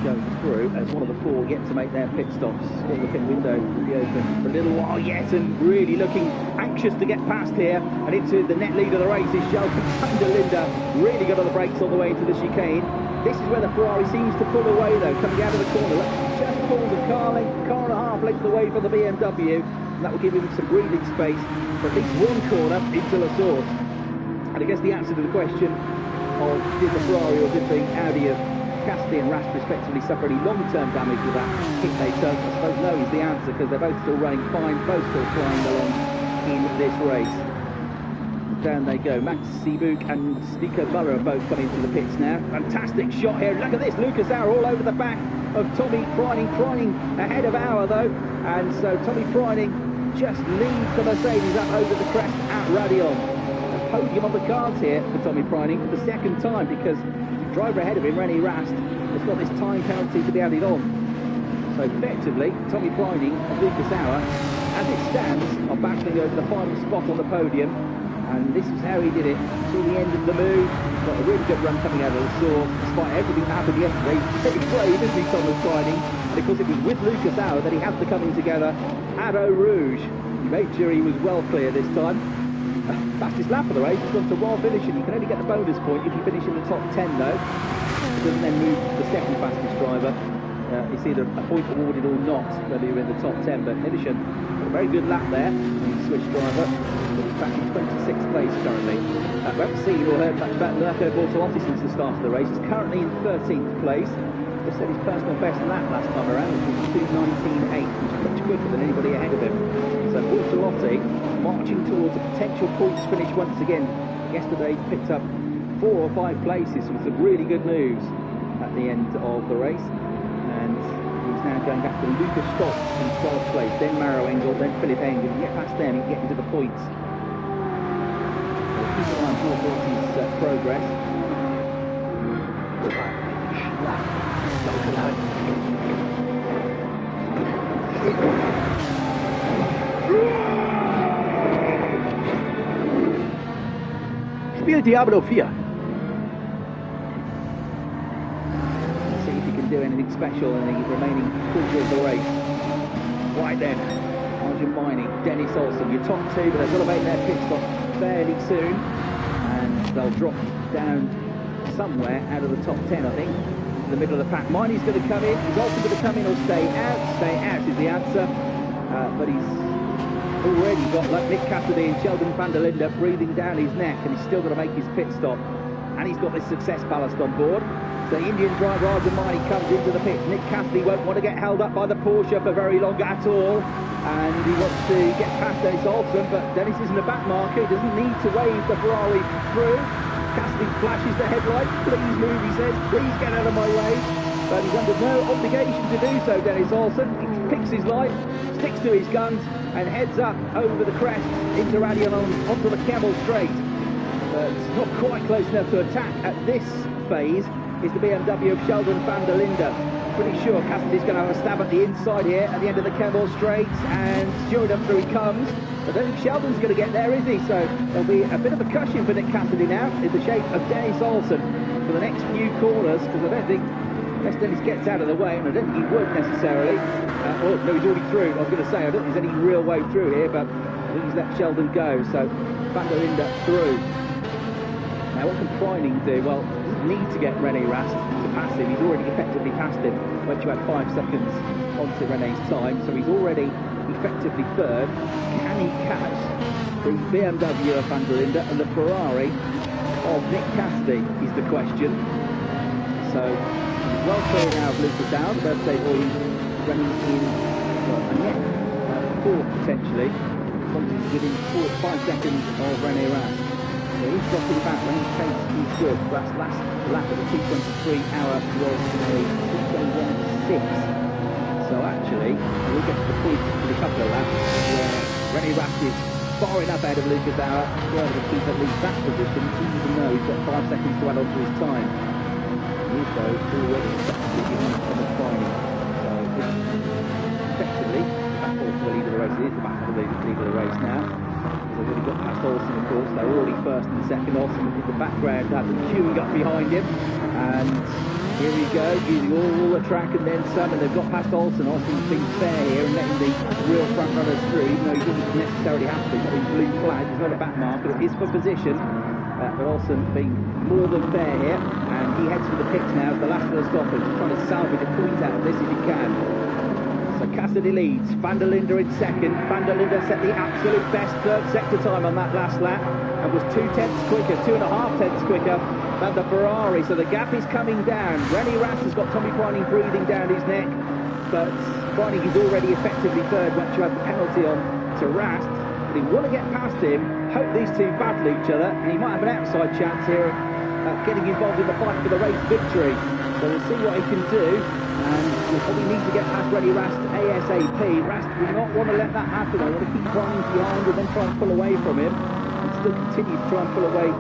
S1: Going through as one of the 4 yet to make their pit stops. All the pit window will be open for a little while yet, and really looking anxious to get past here and into the net lead of the race is Sheldon van der Linde. Really got on the brakes all the way into the chicane. This is where the Ferrari seems to pull away though, coming out of the corner. Just pulls a car and a half length away from the BMW, and that will give him some breathing space for at least 1 corner into La Source. And I guess the answer to the question of did the Ferrari or did the Audi of Cassidy and Rast respectively suffer any long-term damage with that hit they took, I suppose no is the answer, because they're both still running fine, both still flying along in this race. Down they go. Max Seabuk and Nico Muller are both coming to the pits now. Fantastic shot here. Look at this. Lucas Auer all over the back of Tommy Preining. Preining ahead of Auer though. And so Tommy Preining just leads the Mercedes up over the crest at Radion. A podium on the cards here for Tommy Preining for the 2nd time, because the driver ahead of him, René Rast, has got this time penalty to be added on. So effectively, Tommy Preining and Lucas Auer, as it stands, are battling over the final spot on the podium. And this is how he did it. Till the end of the move, got a really good run coming out of the Source, despite everything that happened yesterday. Very brave, isn't he, Thomas Preining? And of course it was with Lucas Auer that he had the coming together at Eau Rouge. He made sure he was well clear this time. Fastest lap of the race has gone to while finishing. You can only get the bonus point if you finish in the top 10 though. It doesn't then move to the 2nd fastest driver. It's either a point awarded or not, whether you're in the top 10. But Hidishan got a very good lap there, the Swiss driver. He's back in 26th place currently. We haven't seen or heard much about Mirko Bortolotti since the start of the race. He's currently in 13th place. Just set his personal best lap last time around, which was 2:19.8, which is much quicker than anybody ahead of him. So Bortolotti marching towards a potential points finish once again. Yesterday picked up 4 or 5 places with some really good moves at the end of the race. And he's now going back to Lucas Stoltz in 12th place, then Maro Engel, then Philip Engel. You get past them, you get into the points. So keep an eye on Bortolotti's progress.
S5: Spiel Diablo 4.
S1: See if he can do anything special in the remaining quarter of the race. Right then, mining, Dennis Olsen, your top two, but they've got to make their pit stop fairly soon, and they'll drop down somewhere out of the top 10, I think, in the middle of the pack. Miney's going to come in, he's also going to come in or stay out. Stay out is the answer, but he's already got like Nick Cassidy and Sheldon van der Linde breathing down his neck, and he's still got to make his pit stop, and he's got this success ballast on board. So the Indian driver Arjun Maini comes into the pits. Nick Cassidy won't want to get held up by the Porsche for very long at all, and he wants to get past Dennis Olsen, but Dennis isn't a back marker, he doesn't need to wave the Ferrari through. Cassidy flashes the headlight, please move, he says, please get out of my way, but he's under no obligation to do so, Dennis Olsen. He picks his light, sticks to his guns, and heads up over the crest into Radion onto the Camel Straight. But not quite close enough to attack at this phase is the BMW of Sheldon van der Linde. Pretty sure Cassidy's going to have a stab at the inside here at the end of the Camel Straight, and sure enough, through he comes. I don't think Sheldon's going to get there, is he? So there'll be a bit of a cushion for Nick Cassidy now in the shape of Dennis Olsen for the next few corners, because I don't think, unless Dennis gets out of the way, and I don't think he would necessarily. Oh, no, he's already through. I was going to say, I don't think there's any real way through here, but I think he's let Sheldon go. So van der Linde through. Now, what can Preining do? Well, he doesn't need to get René Rast to pass him. He's already effectively passed him once you add 5 seconds onto René's time. So he's already effectively third. Can he catch the BMW of van der Linde and the Ferrari of Nick Cassidy is the question. So, well clear now of Lucas Dow, the birthday boy running in, well, a net fourth potentially. Within 5 seconds of René Rast. So he's dropping back when his pace is good. Rast's last lap of the 2:23 hour was a 2:21.6. So actually, we'll get to the point in a couple of laps where René Rast is far enough out of Lucas Dow to be able to keep at least that position, even though he's got 5 seconds to add on to his time. He is, though, already effectively behind Thomas Preining. So this effectively, the battle for the lead of the race is the battle for the lead of the race now. They've already got past Olsen, of course. They're already first and second. Olsen in the background had them queuing up behind him, and here we go, using all the track and then some, and they've got past Olsen. Olsen's being fair here and letting the real front runners through, even though he doesn't necessarily have to. He's got his blue flag, he's not a back marker, it is for position, but Olsen being more than fair here, and he heads for the pits now as the last of the stoppers, trying to salvage a point out of this if he can. So Cassidy leads, van der Linde in second. Van der Linde set the absolute best third sector time on that last lap and was 2 tenths quicker, 2.5 tenths quicker than the Ferrari. So the gap is coming down. René Rast has got Tommy Preining breathing down his neck, but Preining is already effectively third once you add the penalty on to Rast. But he want to get past him, hope these two battle each other, and he might have an outside chance here of getting involved in the fight for the race victory. So we'll see what he can do. And we'll probably need to get past René Rast ASAP. Rast will not want to let that happen. I want to keep Preining behind and then try and pull away from him. And still continue to try and pull away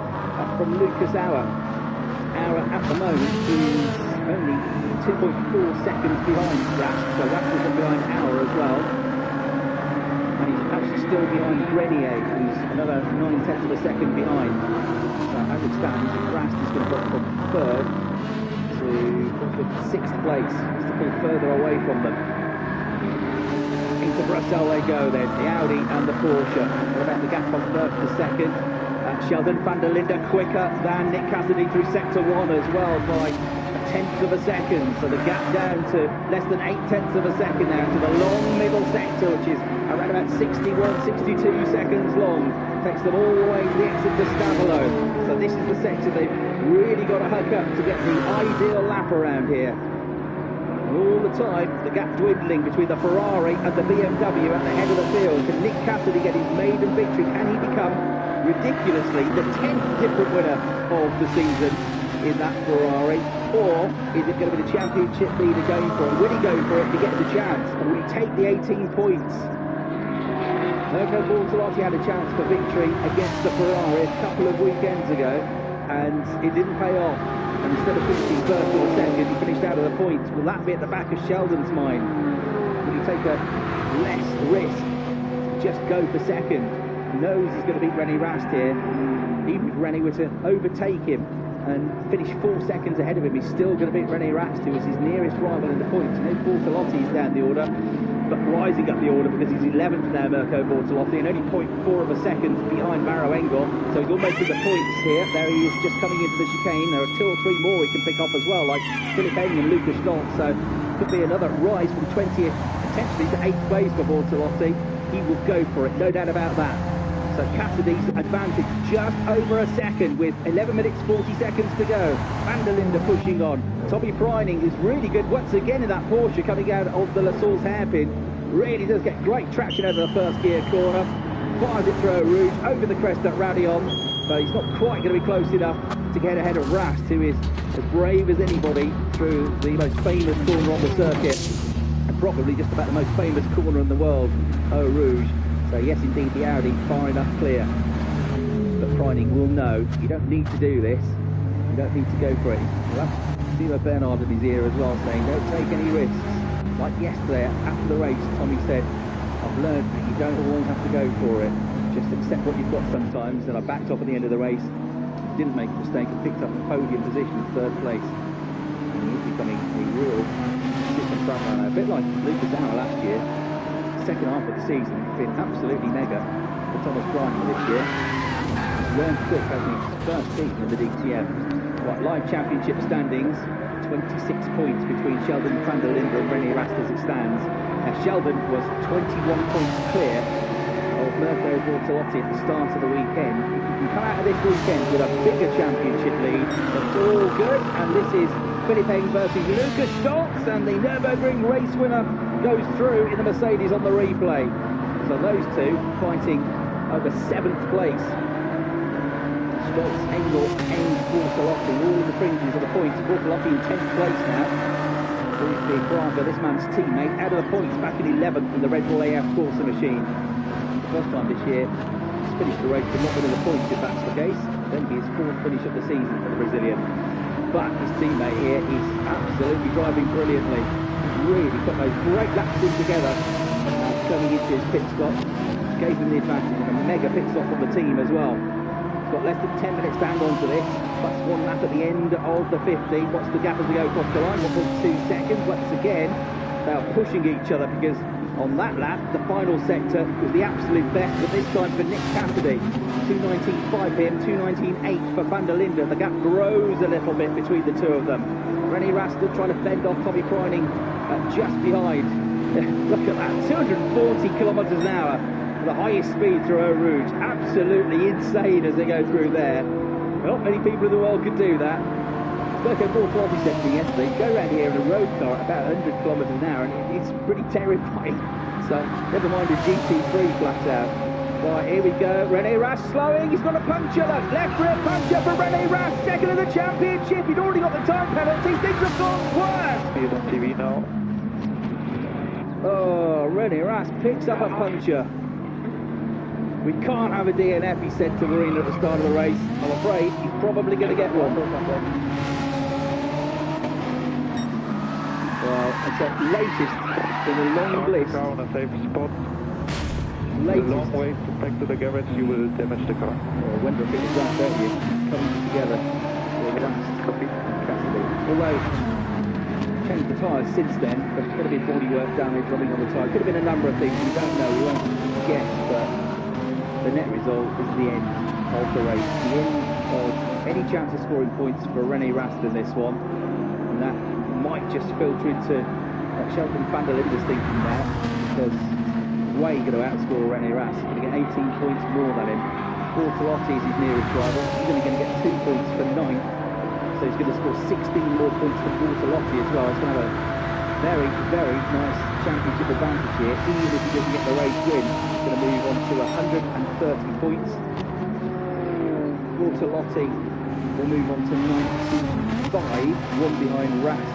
S1: from Lucas Auer. Auer at the moment is only 2.4 seconds behind Rast. So Rast is behind Auer as well. And he's actually still behind Grenier, who's another 9 tenths of a second behind. So as it stands, Rast is going to drop from third to 6th place, just to pull further away from them. Into Brussels they go then, the Audi and the Porsche. What about the gap on first to second? Sheldon van der Linde quicker than Nick Cassidy through sector 1 as well by 1/10 of a second. So the gap down to less than 8/10 of a second now to the long middle sector, which is around about 61, 62 seconds long. Takes them all the way to the exit to Stavolo. So this is the sector they've really got to hook up to get the ideal lap around here. And all the time, the gap dwindling between the Ferrari and the BMW at the head of the field. Can Nick Cassidy get his maiden victory? Can he become, ridiculously, the 10th different winner of the season in that Ferrari? Or is it going to be the championship leader going for it? Will he go for it if he gets a chance? And will he take the 18 points? Sergio Bortolotti had a chance for victory against the Ferrari a couple of weekends ago, and it didn't pay off. And instead of finishing first or second, he finished out of the points. Will that be at the back of Sheldon's mind? Will he take a less risk, just go for second? He knows he's going to beat René Rast here. Even if René were to overtake him and finish 4 seconds ahead of him. He's still going to beat René Rast, who is his nearest rival in the points. You know, Bortolotti is down the order, but rising up the order because he's 11th now, Mirko Bortolotti, and only 0.4 of a second behind Maro Engel. So he's almost in the points here. There he is, just coming into the chicane. There are 2 or 3 more he can pick off as well, like Philipp Eng and Lucas Stoltz. So could be another rise from 20th, potentially to 8th place for Bortolotti. He will go for it, no doubt about that. So Cassidy's advantage just over a second with 11 minutes 40 seconds to go. Van der Linde pushing on. Tommy Preining is really good once again in that Porsche coming out of the La Source hairpin. Really does get great traction over the first gear corner. Fires it through Eau Rouge over the crest at Radion. But he's not quite going to be close enough to get ahead of Rast, who is as brave as anybody through the most famous corner on the circuit. And probably just about the most famous corner in the world, Eau Rouge. So yes, indeed, the Audi far enough clear. But Preining will know you don't need to do this. You don't need to go for it. We'll have Thilo Bernard in his ear as well, saying don't take any risks. Like yesterday, after the race, Tommy said, I've learned that you don't always have to go for it. Just accept what you've got sometimes. And I backed off at the end of the race. Didn't make a mistake and picked up the podium position in 3rd place. And he's becoming a real system front runner. A bit like Lucas Auer last year. Second half of the season has been absolutely mega for Thomas Preining this year. He's learned quick, hasn't he? His first season in the DTM. Right, live championship standings, 26 points between Sheldon van der Linde and René Rast as it stands. Now Sheldon was 21 points clear of Mirko Bortolotti at the start of the weekend. If you can come out of this weekend with a bigger championship lead, that's all good. And this is Philipp Eng versus Lucas Stoltz, and the Nürburgring race winner goes through in the Mercedes on the replay. So those two fighting over 7th place. Stoltz, Engel, Eng, Bortolotti, all in the fringes of the points. Bortolotti in 10th place now. Luis P. Braga, this man's teammate, out of the points, back in 11th in the Red Bull AF Corsa machine. The first time this year, he's finished the race but not been in the points, if that's the case. Then his 4th finish of the season for the Brazilian. But his teammate here is absolutely driving brilliantly. Really put those great laps in together. Coming into his pit stop, which gave him the advantage, and a mega pit stop on the team as well. He's got less than 10 minutes to hang on to this, plus 1 lap at the end of the 50. What's the gap as we go across the line? 1.2 seconds. Once again, they are pushing each other because on that lap, the final sector was the absolute best, but this time for Nick Cassidy. 2:19.5 for him, 2:19.8 for Van der Linde. The gap grows a little bit between the two of them. René Rast still trying to fend off Tommy Preining just behind. Look at that, 240 kilometres an hour, the highest speed through Eau Rouge. Absolutely insane as they go through there. Not many people in the world could do that. Mirko Bortolotti said to me yesterday, go around here in a road car at about 100 kilometres an hour, and it's pretty terrifying. So never mind a GT3 flat out. Right, here we go. René Rast slowing. He's got a puncture. Look, left rear puncture for René Rast. Second in the championship. He'd already got the time penalty. Things have gone worse.
S2: He's on TV now.
S1: Oh, René Rast picks up a puncture. We can't have a DNF, he said to Marina at the start of the race. I'm afraid he's probably going to get one. Well, it's the latest in a long list.
S2: Car on a safe spot.
S1: Latest.
S2: A long way back to the garage, you will damage the car.
S1: Oh, I wonder if it was that, don't you? Coming together with Rast and Cassidy. Although, changed the tyres since then, there's going to be bodywork damage running on the tyre. Could have been a number of things, we don't know, we won't guess, but the net result is the end of the race. The end of any chance of scoring points for René Rast in this one. And that might just filter into Sheldon van der Linde's thinking now, because way going to outscore René Rast. He's going to get 18 points more than him. Bortolotti is his nearest rival. He's only going to get 2 points for 9th. So he's going to score 16 more points for Bortolotti as well. He's going to have a very, very nice championship advantage here. Even if he doesn't get the race win, he's going to move on to 130 points. Bortolotti will move on to 95, 1 behind Rast.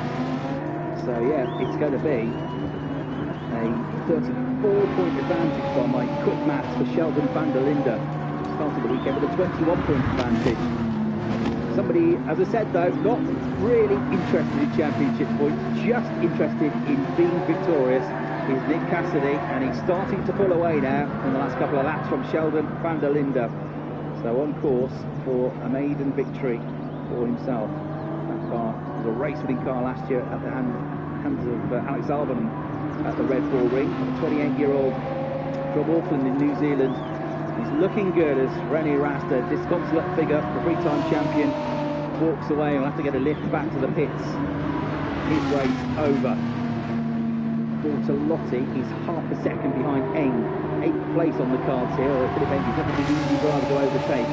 S1: So yeah, it's going to be a 34-point advantage by my quick maths for Sheldon van der Linde. Started the weekend with a 21-point advantage. Somebody, as I said though, not really interested in championship points, just interested in being victorious, is Nick Cassidy, and he's starting to pull away now in the last couple of laps from Sheldon van der Linde. So on course for a maiden victory for himself. That car was a race-winning car last year at the hands of Alex Albon at the Red Bull Ring. 28-year-old from Auckland in New Zealand. He's looking good as René Rast, a disconsolate figure, the three-time champion, walks away. He'll have to get a lift back to the pits. His race over. Bortolotti is half a second behind Eng. 8th place on the cards here, or Philip Eng. He's not going to be an easy driver to overtake.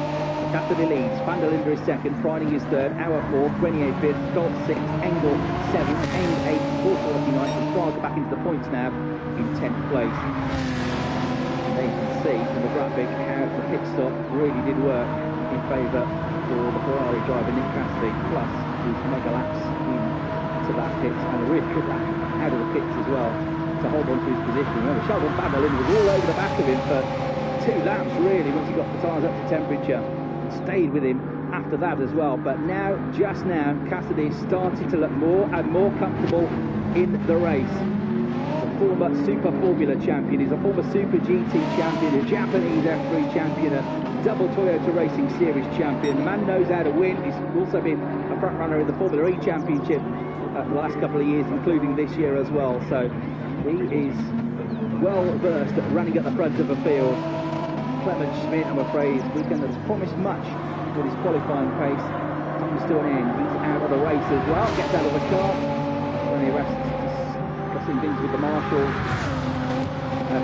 S1: Cassidy leads, Van der Linde is second, Preining is third, Auer fourth, Grenier fifth, Stoltz sixth, Engel seventh, Eng eighth, Bortolotti ninth, and Prague back into the points now in 10th place. And there you can see from the graphic how the pit stop really did work in favour for the Ferrari driver Nick Cassidy, plus his mega laps into that pit and a really good lap out of the pits as well to hold on to his position. Remember, Sheldon Van der Linde was all over the back of him for 2 laps really once he got the tyres up to temperature. Stayed with him after that as well, but now, just now, Cassidy is starting to look more and more comfortable in the race. He's a former Super Formula champion, he's a former Super GT champion, a Japanese F3 champion, a double Toyota Racing Series champion. The man knows how to win. He's also been a front runner in the Formula E Championship the last couple of years, including this year as well, so he is well versed at running at the front of the field. Clement Schmidt, I'm afraid, this weekend has promised much with his qualifying pace. Comes to an end. He's out of the race as well. Gets out of the car. When he rests, discussing things with the marshal.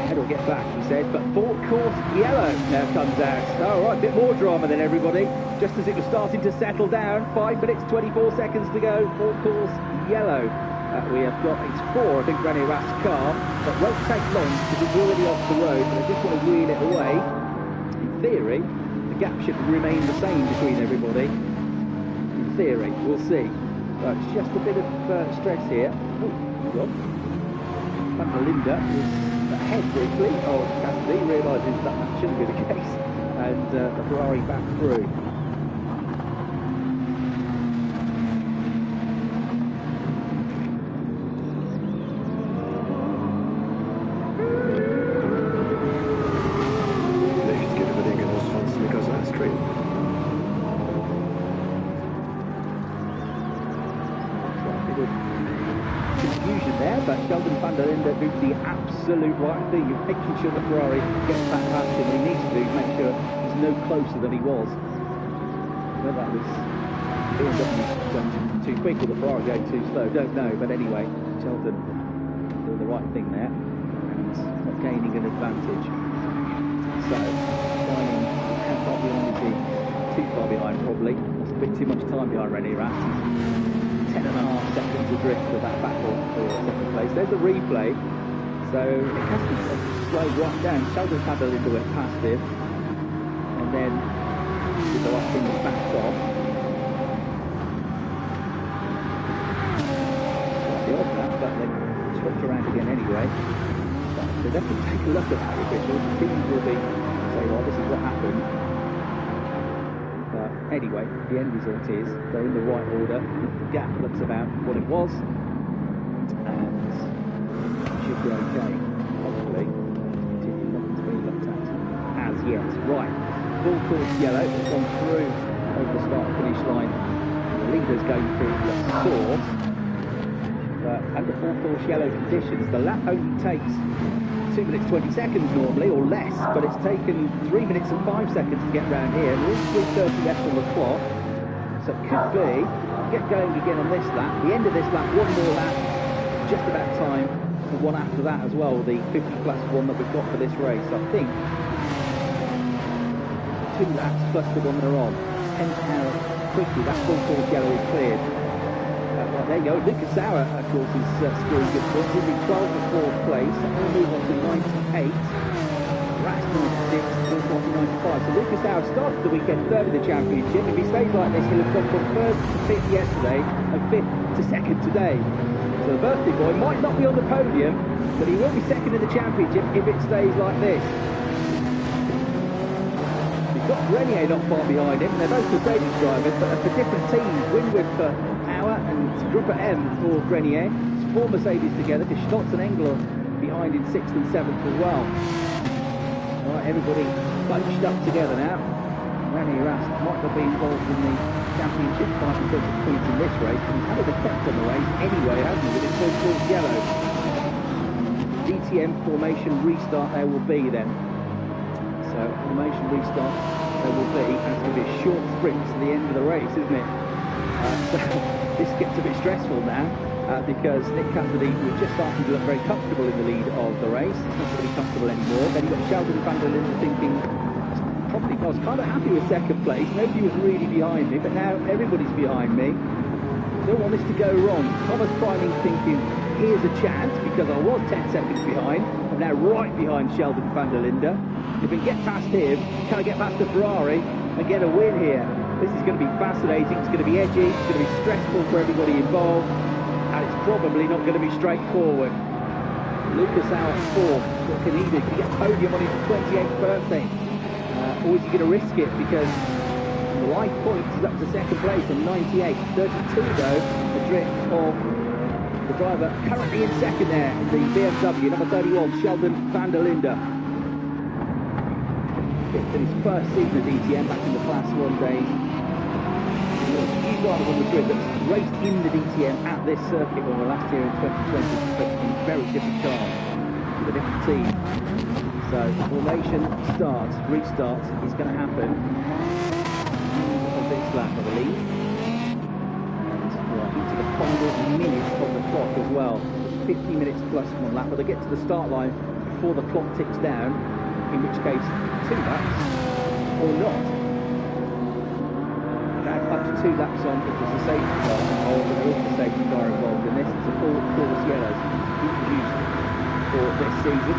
S1: Head will get back, he said. But forecourse yellow now comes out. All right, a bit more drama than everybody. Just as it was starting to settle down. 5 minutes, 24 seconds to go. Forecourse yellow. We have got, it's 4, I think, René Rast's car. But won't take long because it's already off the road. But I just want to wheel it away. In theory, the gap should remain the same between everybody. In theory, we'll see. But just a bit of stress here. Oh, hold on. Van der Linde is ahead briefly. Oh, Cassidy realises that shouldn't be the case. And the Ferrari back through. Confusion there, but Sheldon Van der Linde did the absolute right thing of making sure the Ferrari gets back past him. What he needs to do is make sure he's no closer than he was. Whether that was BMW going too quick or the Ferrari going too slow, don't know. But anyway, Sheldon doing the right thing there and not gaining an advantage. So, Shining how far behind is he? Too far behind probably. Lost a bit too much time behind René Rast. 10.5 seconds adrift of that battle for second place. There's the replay. So it has to slow right down. Sheldon Van der Linde went past him. And then with the last thing was backed off. Slightly odd that, but they swept around again anyway. So definitely take a look at that, officials. The teams will be say, well, this is what happened. Anyway, the end result is they're in the right order. The gap looks about what it was, and should be okay. Hopefully, continue not to be looked at as yet. Right, full course yellow has gone through over the start-finish line. The leader's going through the source, but under full course yellow conditions, the lap only takes 2 minutes 20 seconds normally, or less, but it's taken 3 minutes and 5 seconds to get round here. We're all 3:30 left on the clock, so it could be get going again on this lap. The end of this lap, one more lap, just about time for one after that as well, the 50+1 that we've got for this race. I think 2 laps plus the one they're on. Depends how quickly that full course yellow is cleared. Right, there you go. Lucas Sauer, of course, is scoring good points. He's in 12th and 4th place. He'll move on to 98. Rast 96, Bortolotti 95. So Lucas Sauer started the weekend third in the championship. If he stays like this, he'll have gone from third to fifth yesterday and fifth to second today. So the birthday boy might not be on the podium, but he will be second in the championship if it stays like this. He's got Grenier not far behind him. They're both Mercedes drivers, but for different teams. Winwood for and Gruppe M for Grenier. It's 4 Mercedes together because Stoltz and Engel are behind in 6th and 7th as well. Alright, everybody bunched up together now. Rene Rast might not be involved in the championship fight in terms of points in this race, but he's had an effect on the race anyway, hasn't he, with his full course yellow. DTM formation restart there will be then. So formation restart there will be, and it's going to be a short sprint to the end of the race, isn't it? So this gets a bit stressful now, because Nick Cassidy was just starting to look very comfortable in the lead of the race. It's not going to be comfortable anymore. Then you've got Sheldon van der Linde thinking, probably I was kind of happy with second place. Nobody was really behind me, but now everybody's behind me. Don't want this to go wrong. Thomas Preining thinking, here's a chance, because I was 10 seconds behind. I'm now right behind Sheldon van der Linde. If we can get past him, can I get past the Ferrari and get a win here? This is going to be fascinating. It's going to be edgy. It's going to be stressful for everybody involved, and it's probably not going to be straightforward. Lucas Sauer 4. What can he do? Can he get a podium on his 28th birthday? Or is he going to risk it, because the life points is up to second place on 98. 32 though, the drift of the driver currently in second there, the BMW, number 31, Sheldon van der Linde. In his first season of DTM back in the Class 1 days. There were a few drivers on the grid that raced in the DTM at this circuit when we were last here in 2020, but in very different cars with a different team. So the formation restart is going to happen on this lap, I believe. And we're into the final minutes of the clock as well. It's 50 minutes plus one lap, but they get to the start line before the clock ticks down, in which case 2 laps or not. Now up to 2 laps on if there's a safety car involved, and there is a safety car involved in this. It's a full course yellow introduced for this season.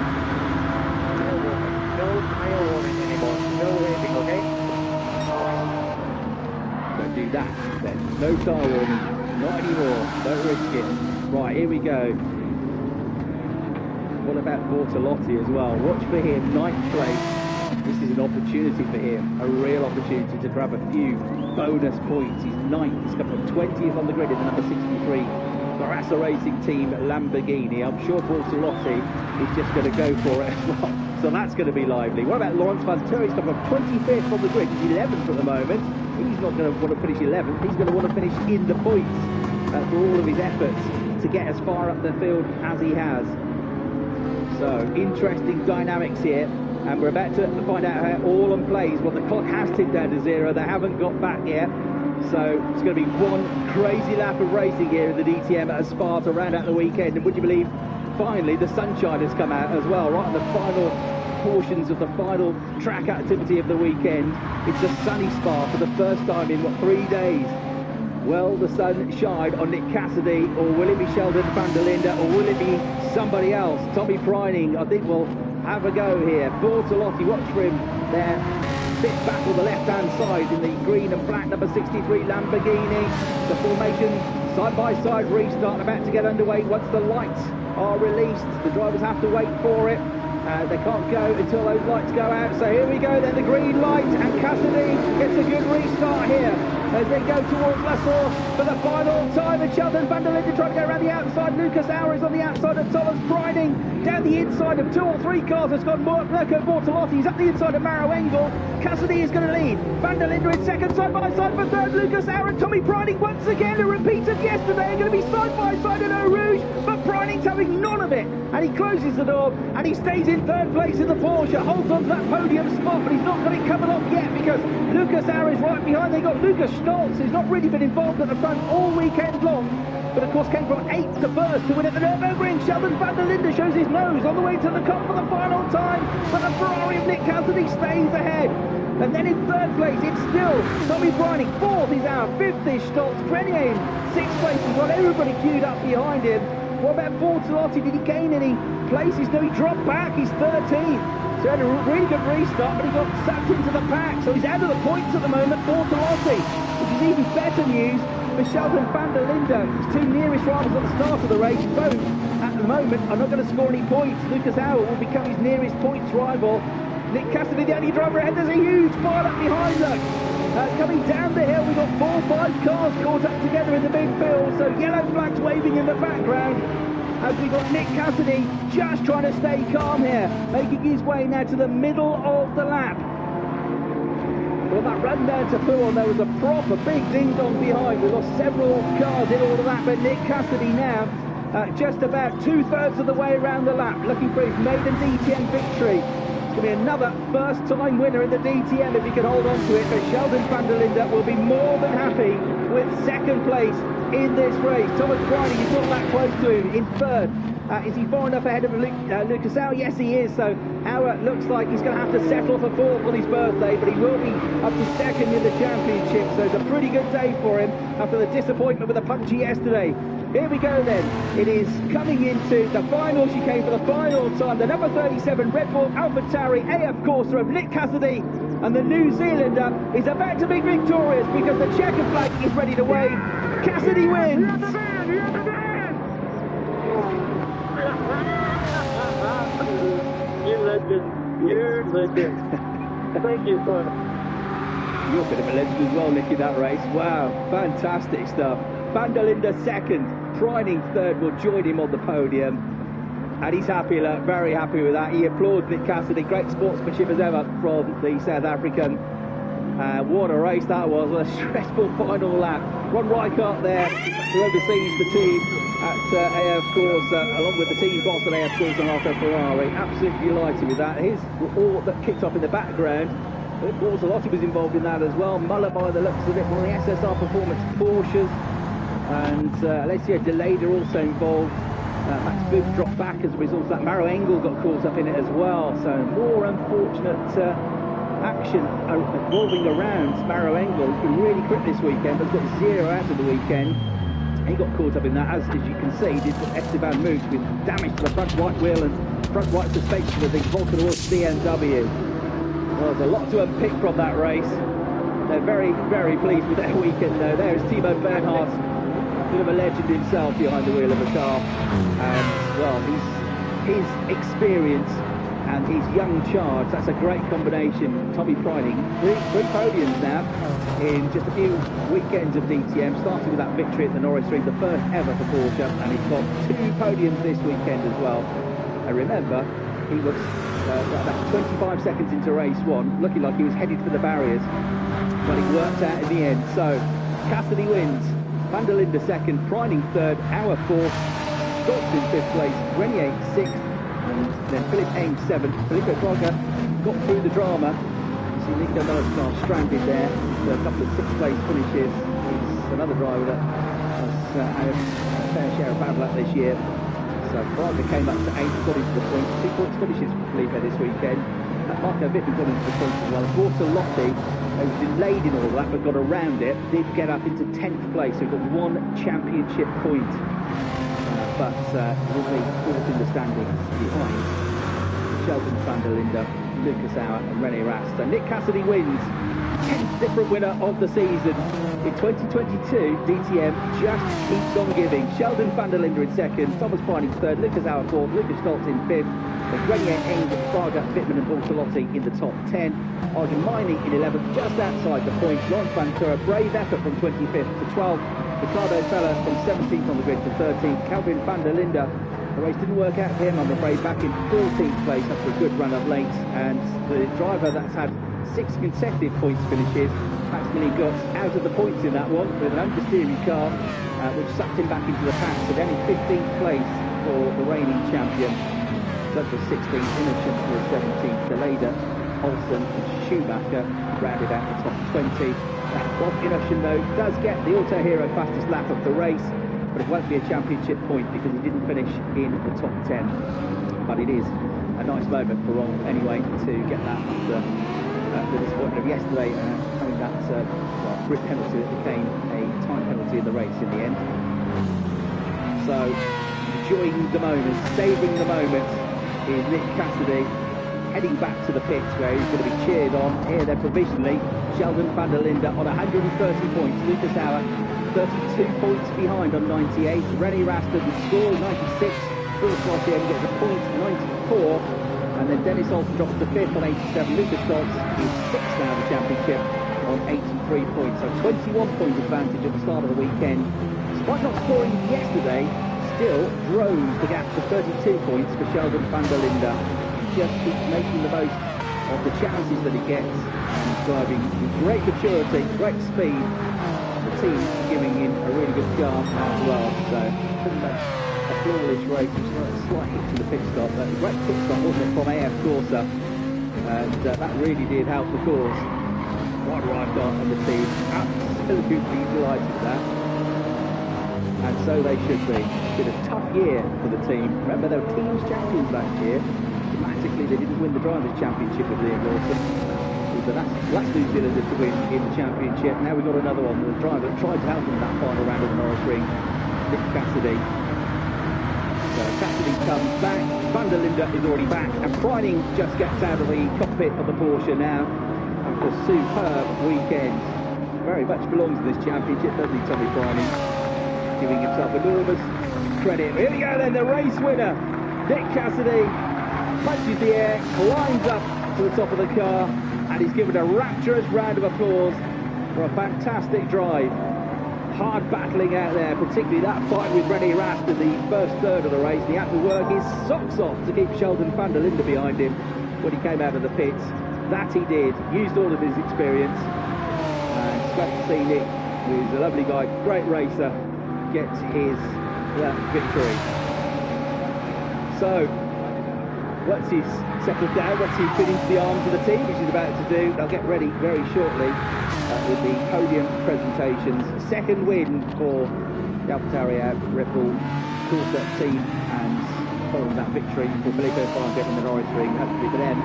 S3: No tire warning anymore. No racing, okay?
S1: Don't do that then. No tire warning. Not anymore. Don't risk it. Right, here we go. What about Bortolotti as well? Watch for him, 9th place. This is an opportunity for him, a real opportunity to grab a few bonus points. He's 9th, he's come from 20th on the grid in the number 63 Barassa Racing Team Lamborghini. I'm sure Bortolotti is just going to go for it as well. So that's going to be lively. What about Lawrence Van Teur? He's come from 25th on the grid. He's 11th at the moment. He's not going to want to finish 11th. He's going to want to finish in the points for all of his efforts to get as far up the field as he has. So, interesting dynamics here, and we're about to find out how all on plays. Well, the clock has ticked down to 0, they haven't got back yet, so it's going to be one crazy lap of racing here in the DTM at Spa to round out the weekend. And would you believe, finally, the sunshine has come out as well, right in the final portions of the final track activity of the weekend. It's a sunny Spa for the first time in, 3 days? Well, the sun shined on Nick Cassidy, or will it be Sheldon van der Linde, or will it be somebody else? Tommy Preining, I think, will have a go here. Bortolotti, watch for him there. Bit back on the left-hand side in the green and black number 63 Lamborghini. The formation side-by-side restart about to get underway once the lights are released. The drivers have to wait for it. They can't go until those lights go out. So here we go then, the green light, and Cassidy gets a good restart here as they go towards La Source for the final time. And Sheldon van der Linde trying to go around the outside. Lucas Sauer is on the outside of Thomas Preining. Down the inside of 2 or 3 cars has gone Mirko Bortolotti. He's up the inside of Maro Engel. Cassidy is going to lead. Van der Linde in second, side by side for third. Lucas Sauer and Tommy Preining once again, a repeat of yesterday, are going to be side by side in Eau Rouge, but Preining's having none of it, and he closes the door and he stays in third place in the Porsche, holds on to that podium spot, but he's not got it covered off yet because Lucas Sauer is right behind. They got Lucas Stoltz, who's not really been involved at the front all weekend long, but of course came from 8th to 1st to win at the Nürburgring. Sheldon van der Linde shows his nose on the way to the cup for the final time, but the Ferrari of Nick Cassidy stays ahead. And then in third place, it's still Tommy Preining. 4th is out, 5th is Stoltz. Grenier in 6th place. He's got everybody queued up behind him. What about Bortolotti? Did he gain any places? No, he dropped back. He's 13th. So he had a really good restart, but he got sucked into the pack. So he's out of the points at the moment, Bortolotti, which is even better news for Sheldon van der Linde. His 2 nearest rivals at the start of the race, both at the moment are not going to score any points. Lucas Sauer will become his nearest points rival. Nick Cassidy, the only driver ahead. There's a huge pile up behind them. Coming down the hill, we've got 4 or 5 cars caught up together in the midfield. So yellow flags waving in the background as we've got Nick Cassidy just trying to stay calm here, making his way now to the middle of the lap. Well, that run down to Fuon, there was a proper big ding-dong behind. We lost several cars in all of that, but Nick Cassidy now just about two-thirds of the way around the lap, looking for his maiden DTM victory. It's going to be another first-time winner in the DTM if he can hold on to it, but Sheldon van der Linde will be more than happy with second place in this race. Thomas Briding is not that close to him in third. Is he far enough ahead of Lucas Auer? Yes, he is. So Auer looks like he's going to have to settle for fourth on his birthday, but he will be up to second in the championship. So it's a pretty good day for him after the disappointment with the puncture yesterday. Here we go then. It is coming into the final chicane for the final time. The number 37 Red Bull AlphaTauri AF Corsa of Nick Cassidy, and the New Zealander is about to be victorious because the checker flag is ready to wave. Cassidy wins.
S3: You're legend. You're legend. Thank you, sir.
S1: You're a bit of a legend as well, Nick, in that race. Wow, fantastic stuff. Van der Linde second, Preining third will join him on the podium. And he's happy, look, very happy with that. He applauds Nick Cassidy, great sportsmanship as ever from the South African. What a race that was, what a stressful final lap. Ron Rijkaard there, who oversees the team at AF Corsa, along with the team boss at AF Corsa and Alfa Ferrari. Absolutely delighted with that. Here's all that kicked off in the background. Bortolotti was involved in that as well. Muller, by the looks of it, one of the SSR Performance Porsches. And Alessio Delade are also involved. Max Booth dropped back as a result of that. Maro Engel got caught up in it as well. So more unfortunate action revolving around Maro Engel, who's been really quick this weekend, but has got 0 out of the weekend. He got caught up in that, as you can see, did Esteban Moos with damage to the front right wheel and front right suspension of the Volkswagen BMW. Well, there's a lot to unpick from that race. They're very, very pleased with their weekend though. There's Timo Bernhardt, a bit of a legend himself behind the wheel of a car. And, well, his experience and his young charge, that's a great combination. Tommy Preining, three podiums now in just a few weekends of DTM, starting with that victory at the Norris Ring, the first ever for Porsche, and he's got 2 podiums this weekend as well. And remember, he was about 25 seconds into race 1, looking like he was headed for the barriers, but it worked out in the end. So Cassidy wins, Van der Linde second, Preining third, Auer fourth, Stoltz in 5th place, Grenier 6th, and then Philip Ames 7th. Filippo Droga got through the drama. You see Nico Miller's car stranded there, so a couple of 6th place finishes. He's another driver that has had a fair share of bad luck this year. So Braga came up to 8th, got into the points. 2 points finishes for Felipe this weekend. Marco Vitti got into the points as well. Bortolotti, who was delayed in all of that but got around it, did get up into 10th place. So he got 1 championship point. But will be 4th in the standings behind Sheldon van der Linde, Lucas Auer and René Rast. So Nick Cassidy wins, 10th different winner of the season. In 2022, DTM just keeps on giving. Sheldon van der Linde in 2nd, Thomas Preining 3rd, Lucas Auer 4th, Lucas Stoltz in 5th, and Grenier, Engel, Braga, Wittmann and Bortolotti in the top 10. Arjun Maini in 11th, just outside the points. Lawrence Ventura, brave effort from 25th to 12th. Ricardo Fella from 17th on the grid to 13th. Calvin van der Linde, the race didn't work out for him, I'm afraid, back in 14th place after a good run of late. And the driver that's had 6 consecutive points finishes, Maximilian Götz, out of the points in that one with an understeering car, which sucked him back into the pack. So then in 15th place for the reigning champion. That was 16th, Innocent was 17th, Delade, Olsen and Schumacher rounded out the top 20. Bob Innocent, though, does get the Auto Hero fastest lap of the race, but it won't be a championship point because he didn't finish in the top 10. But it is a nice moment for Ron, anyway, to get that after the disappointment of yesterday, having that grid penalty that became a time penalty in the race in the end. So, enjoying the moment, savouring the moment, is Nick Cassidy heading back to the pits where he's going to be cheered on. Here they're provisionally Sheldon van der Linde on 130 points, Lucas Auer 32 points behind on 98, René Rast doesn't score, 96, Phil Swartier gets a point, 94, and then Dennis Olsen drops to 5th on 87, Lucas Stoltz is 6th now in the championship on 83 points, so 21 point advantage at the start of the weekend. Despite not scoring yesterday, still drove the gap to 32 points for Sheldon van der Linde. Just keeps making the most of the chances that he gets, and driving with great maturity, great speed. The team giving him a really good car as well, so pretty much a flawless race. Just a slight hit to the pit stop, but a great pit stop, wasn't it, from AF Corsa, and that really did help the cause. Ron Rijkaard and the team absolutely delighted with that, and so they should be. It's been a tough year for the team. Remember, they were teams champions last year. Dramatically, they didn't win the Drivers' Championship with Liam Lawson. It was the last New Zealander to win in the championship. Now we've got another one. The driver that tried to help them in that final round of the Norris Ring, Nick Cassidy. So Cassidy comes back. Van der Linde is already back, and Preining just gets out of the cockpit of the Porsche now after a superb weekend. Very much belongs in this championship, doesn't he, Tommy Preining? Giving himself enormous credit. Here we go then, the race winner, Nick Cassidy, punches the air, climbs up to the top of the car, and he's given a rapturous round of applause for a fantastic drive. Hard battling out there, particularly that fight with René Rast in the first third of the race. He had to work his socks off to keep Sheldon van der Linde behind him when he came out of the pits. That he did, used all of his experience, and it's great to see Nick, who's a lovely guy, great racer, get his victory. So, once he's settled down, once he's been into the arms of the team, which he's about to do, they'll get ready very shortly with the podium presentations. Second win for the AlphaTauri Red Bull Corsa team, and following that victory for Felipe Farnborough in the Norris Ring, hopefully for them,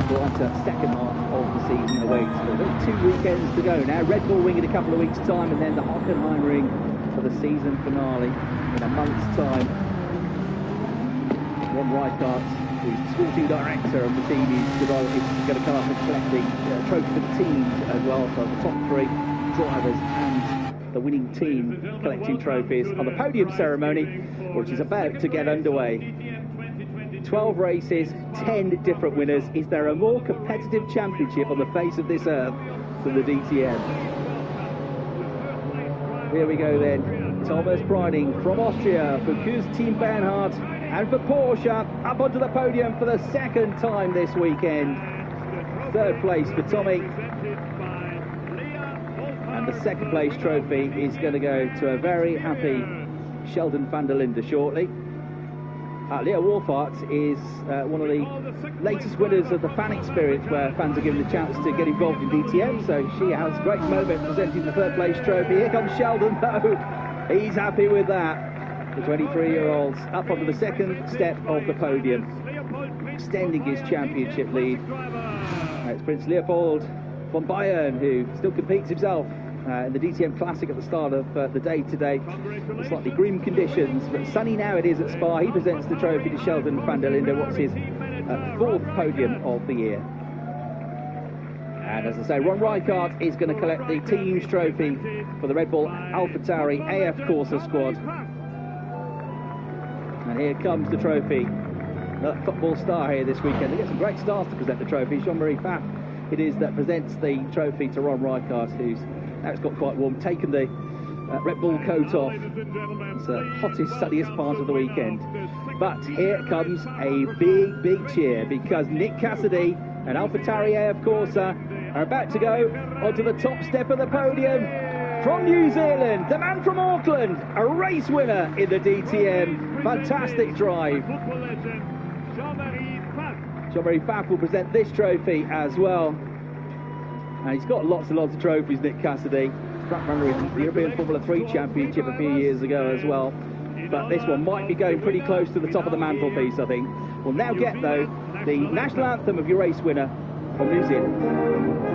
S1: we'll enter the second half of the season awaits. There's only 2 weekends to go now. Red Bull Ring in a couple of weeks' time, and then the Hockenheim Ring for the season finale in a month's time. Ron Rijkaard, who's the sporting director of the team, is going to come up and collect the trophy for the teams as well. So the top 3 drivers and the winning team collecting trophies on the podium ceremony, which is about to get underway. 12 races, 10 different winners. Is there a more competitive championship on the face of this earth than the DTM? Here we go then. Thomas Preining from Austria for Kuss Team Bernhard, and for Porsche up onto the podium for the second time this weekend. Third place for Tommy, and the second place trophy is going to go to a very happy Sheldon van der Linde shortly. Leah Wolfart is one of the latest winners of the fan experience, where fans are given the chance to get involved in DTM, so she has a great moment presenting the third place trophy. Here comes Sheldon though, he's happy with that. The 23-year-old's up onto the second step of the podium, extending his championship lead. It's Prince Leopold von Bayern, who still competes himself in the DTM Classic at the start of the day today. Slightly grim conditions, but sunny now it is at Spa. He presents the trophy to Sheldon van der Linde. What's his 4th podium of the year? And as I say, Ron Rijkaard is going to collect the team's trophy for the Red Bull AlphaTauri AF Corsa squad. And here comes the trophy. Another football star here this weekend. They get some great stars to present the trophy. Jean-Marie Pfaff it is that presents the trophy to Ron Rijkaard, who's, now it's got quite warm, taken the Red Bull coat off. It's the hottest, sunniest part of the weekend. But here comes a big, big cheer, because Nick Cassidy and AlphaTauri AF Corsa are about to go onto the top step of the podium. From New Zealand, the man from Auckland, a race winner in the DTM. Fantastic drive. Jean-Marie Pfaff will present this trophy as well. And he's got lots and lots of trophies, Nick Cassidy. Front runner in the European Formula 3 Championship a few years ago as well. But this one might be going pretty close to the top of the mantelpiece, I think. We'll now get, though, the national anthem of your race winner from New Zealand.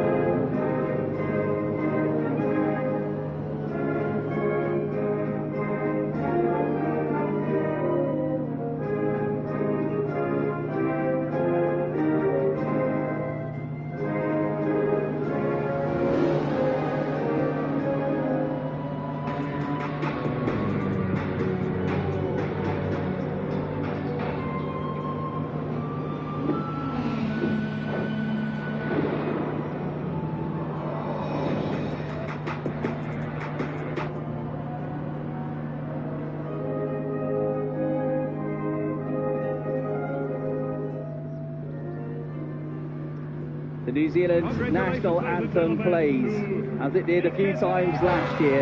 S1: New Zealand national anthem plays, as it did a few times last year.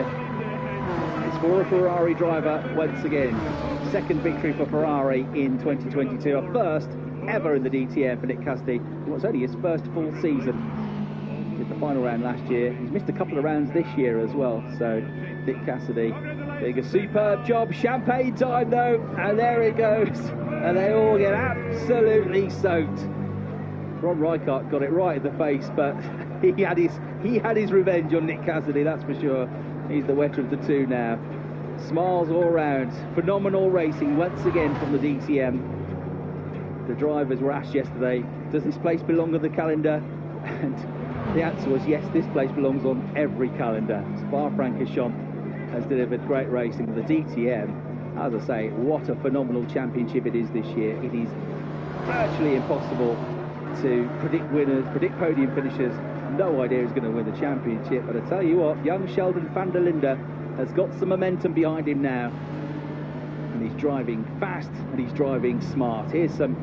S1: It's for a Ferrari driver once again. Second victory for Ferrari in 2022, a first ever in the DTM for Nick Cassidy. It was only his first full season. He did the final round last year. He's missed a couple of rounds this year as well. So Nick Cassidy doing a superb job. Champagne time though, and there it goes. And they all get absolutely soaked. Ron Rijkaard got it right in the face, but he had his revenge on Nick Cassidy, that's for sure. He's the wetter of the two now. Smiles all round. Phenomenal racing once again from the DTM. The drivers were asked yesterday, does this place belong on the calendar? And the answer was yes, this place belongs on every calendar. Francorchamps has delivered great racing for the DTM. As I say, what a phenomenal championship it is this year. It is virtually impossible to predict winners, predict podium finishers. No idea who's going to win the championship, but I tell you what, young Sheldon van der Linde has got some momentum behind him now, and he's driving fast and he's driving smart. Here's some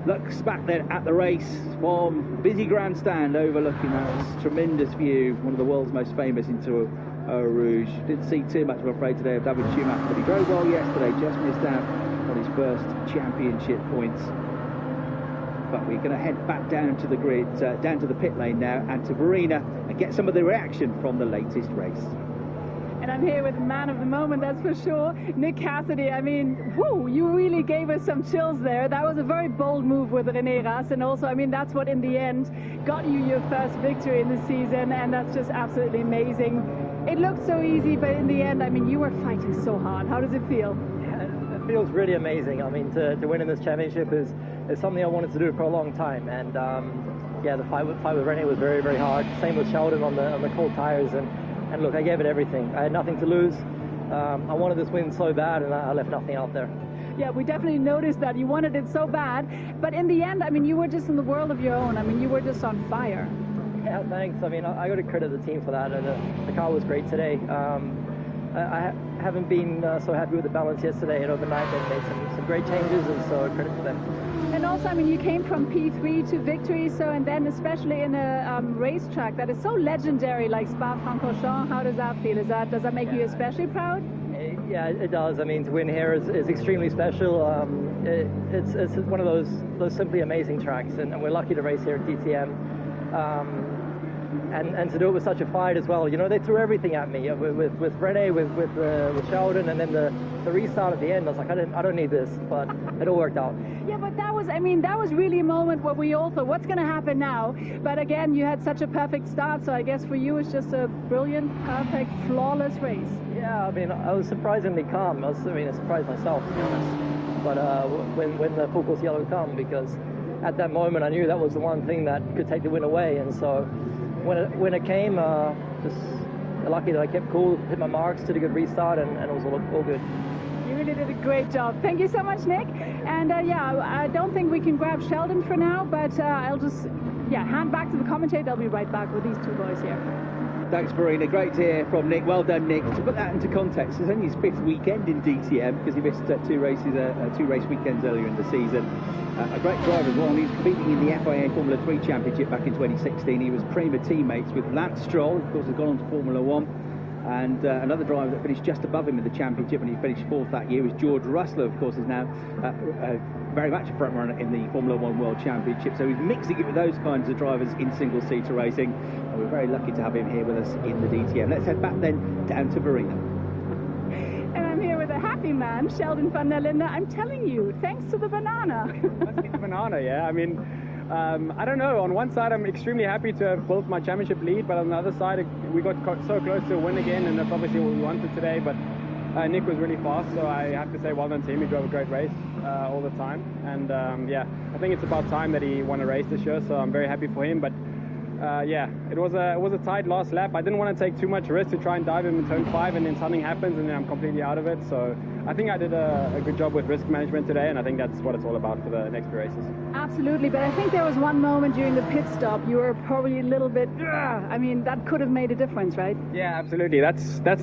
S1: looks back there at the race from busy grandstand overlooking that tremendous view, one of the world's most famous into Eau Rouge. Didn't see too much, I'm afraid, today of David Schumacher, but he drove well yesterday, just missed out on his first championship points. But we're going to head back down to the grid, down to the pit lane now, and to Verena, and get some of the reaction from the latest race.
S6: And I'm here with the man of the moment, that's for sure, Nick Cassidy. I mean, whoo, you really gave us some chills there. That was a very bold move with René Rast, and also, I mean, that's what in the end got you your first victory in the season, and that's just absolutely amazing. It looked so easy, but in the end, I mean, you were fighting so hard. How does it feel?
S7: Yeah, it feels really amazing. I mean, to win in this championship is something I wanted to do for a long time, and yeah, the fight with René was very, very hard. Same with Sheldon on the cold tires, and look, I gave it everything. I had nothing to lose. I wanted this win so bad, and I left nothing out there.
S6: Yeah, we definitely noticed that you wanted it so bad, but in the end, I mean, you were just in the world of your own. I mean, you were just on fire.
S7: Yeah, thanks. I mean, I got to credit the team for that. The car was great today. I haven't been so happy with the balance yesterday, and overnight they made some great changes, and so credit to them.
S6: And also, I mean, you came from P3 to victory, so, and then especially in a racetrack that is so legendary like Francorchamps. How does that feel? Does that make you especially proud?
S7: Yeah, it does. I mean, to win here is extremely special. It's one of those simply amazing tracks, and we're lucky to race here at DTM. And to do it with such a fight as well. You know, they threw everything at me with René, with Sheldon, and then the restart at the end. I was like, I don't need this, but it all worked out.
S6: Yeah, but that was really a moment where we all thought, what's going to happen now? But again, you had such a perfect start, so I guess for you it's just a brilliant, perfect, flawless race.
S7: Yeah, I mean, I was surprisingly calm. I surprised myself, to be honest. But when the full course yellow come, because at that moment I knew that was the one thing that could take the win away, and so when it came, just lucky that I kept cool, hit my marks, did a good restart, and it was all good.
S6: You really did a great job. Thank you so much, Nick. And yeah, I don't think we can grab Sheldon for now, but I'll just hand back to the commentator. I'll be right back with these two boys here.
S1: Thanks, Verena. Great to hear from Nick. Well done, Nick. To put that into context, it's only his fifth weekend in DTM because he missed two race weekends earlier in the season. A great driver as well. He was competing in the FIA Formula 3 Championship back in 2016. He was Prima teammates with Lance Stroll, of course, has gone on to Formula 1. And another driver that finished just above him in the championship, and he finished fourth that year, was George Russell, of course, is now very much a front runner in the Formula 1 World Championship. So he's mixing it with those kinds of drivers in single-seater racing. And we're very lucky to have him here with us in the DTM. Let's head back then down to Verena.
S6: And I'm here with a happy man, Sheldon van der Linde. I'm telling you, thanks to the banana.
S8: Must be the banana, yeah. I mean, I don't know. On one side, I'm extremely happy to have built my championship lead, but on the other side, we got so close to a win again, and that's obviously what we wanted today. But Nick was really fast, so I have to say well done to him. He drove a great race all the time, and yeah, I think it's about time that he won a race this year, so I'm very happy for him. But yeah, it was a tight last lap. I didn't want to take too much risk to try and dive him in turn 5, and then something happens, and then I'm completely out of it. So I think I did a good job with risk management today, and I think that's what it's all about for the next few races.
S6: Absolutely, but I think there was one moment during the pit stop you were probably a little bit, I mean, that could have made a difference, right?
S8: Yeah, absolutely. That's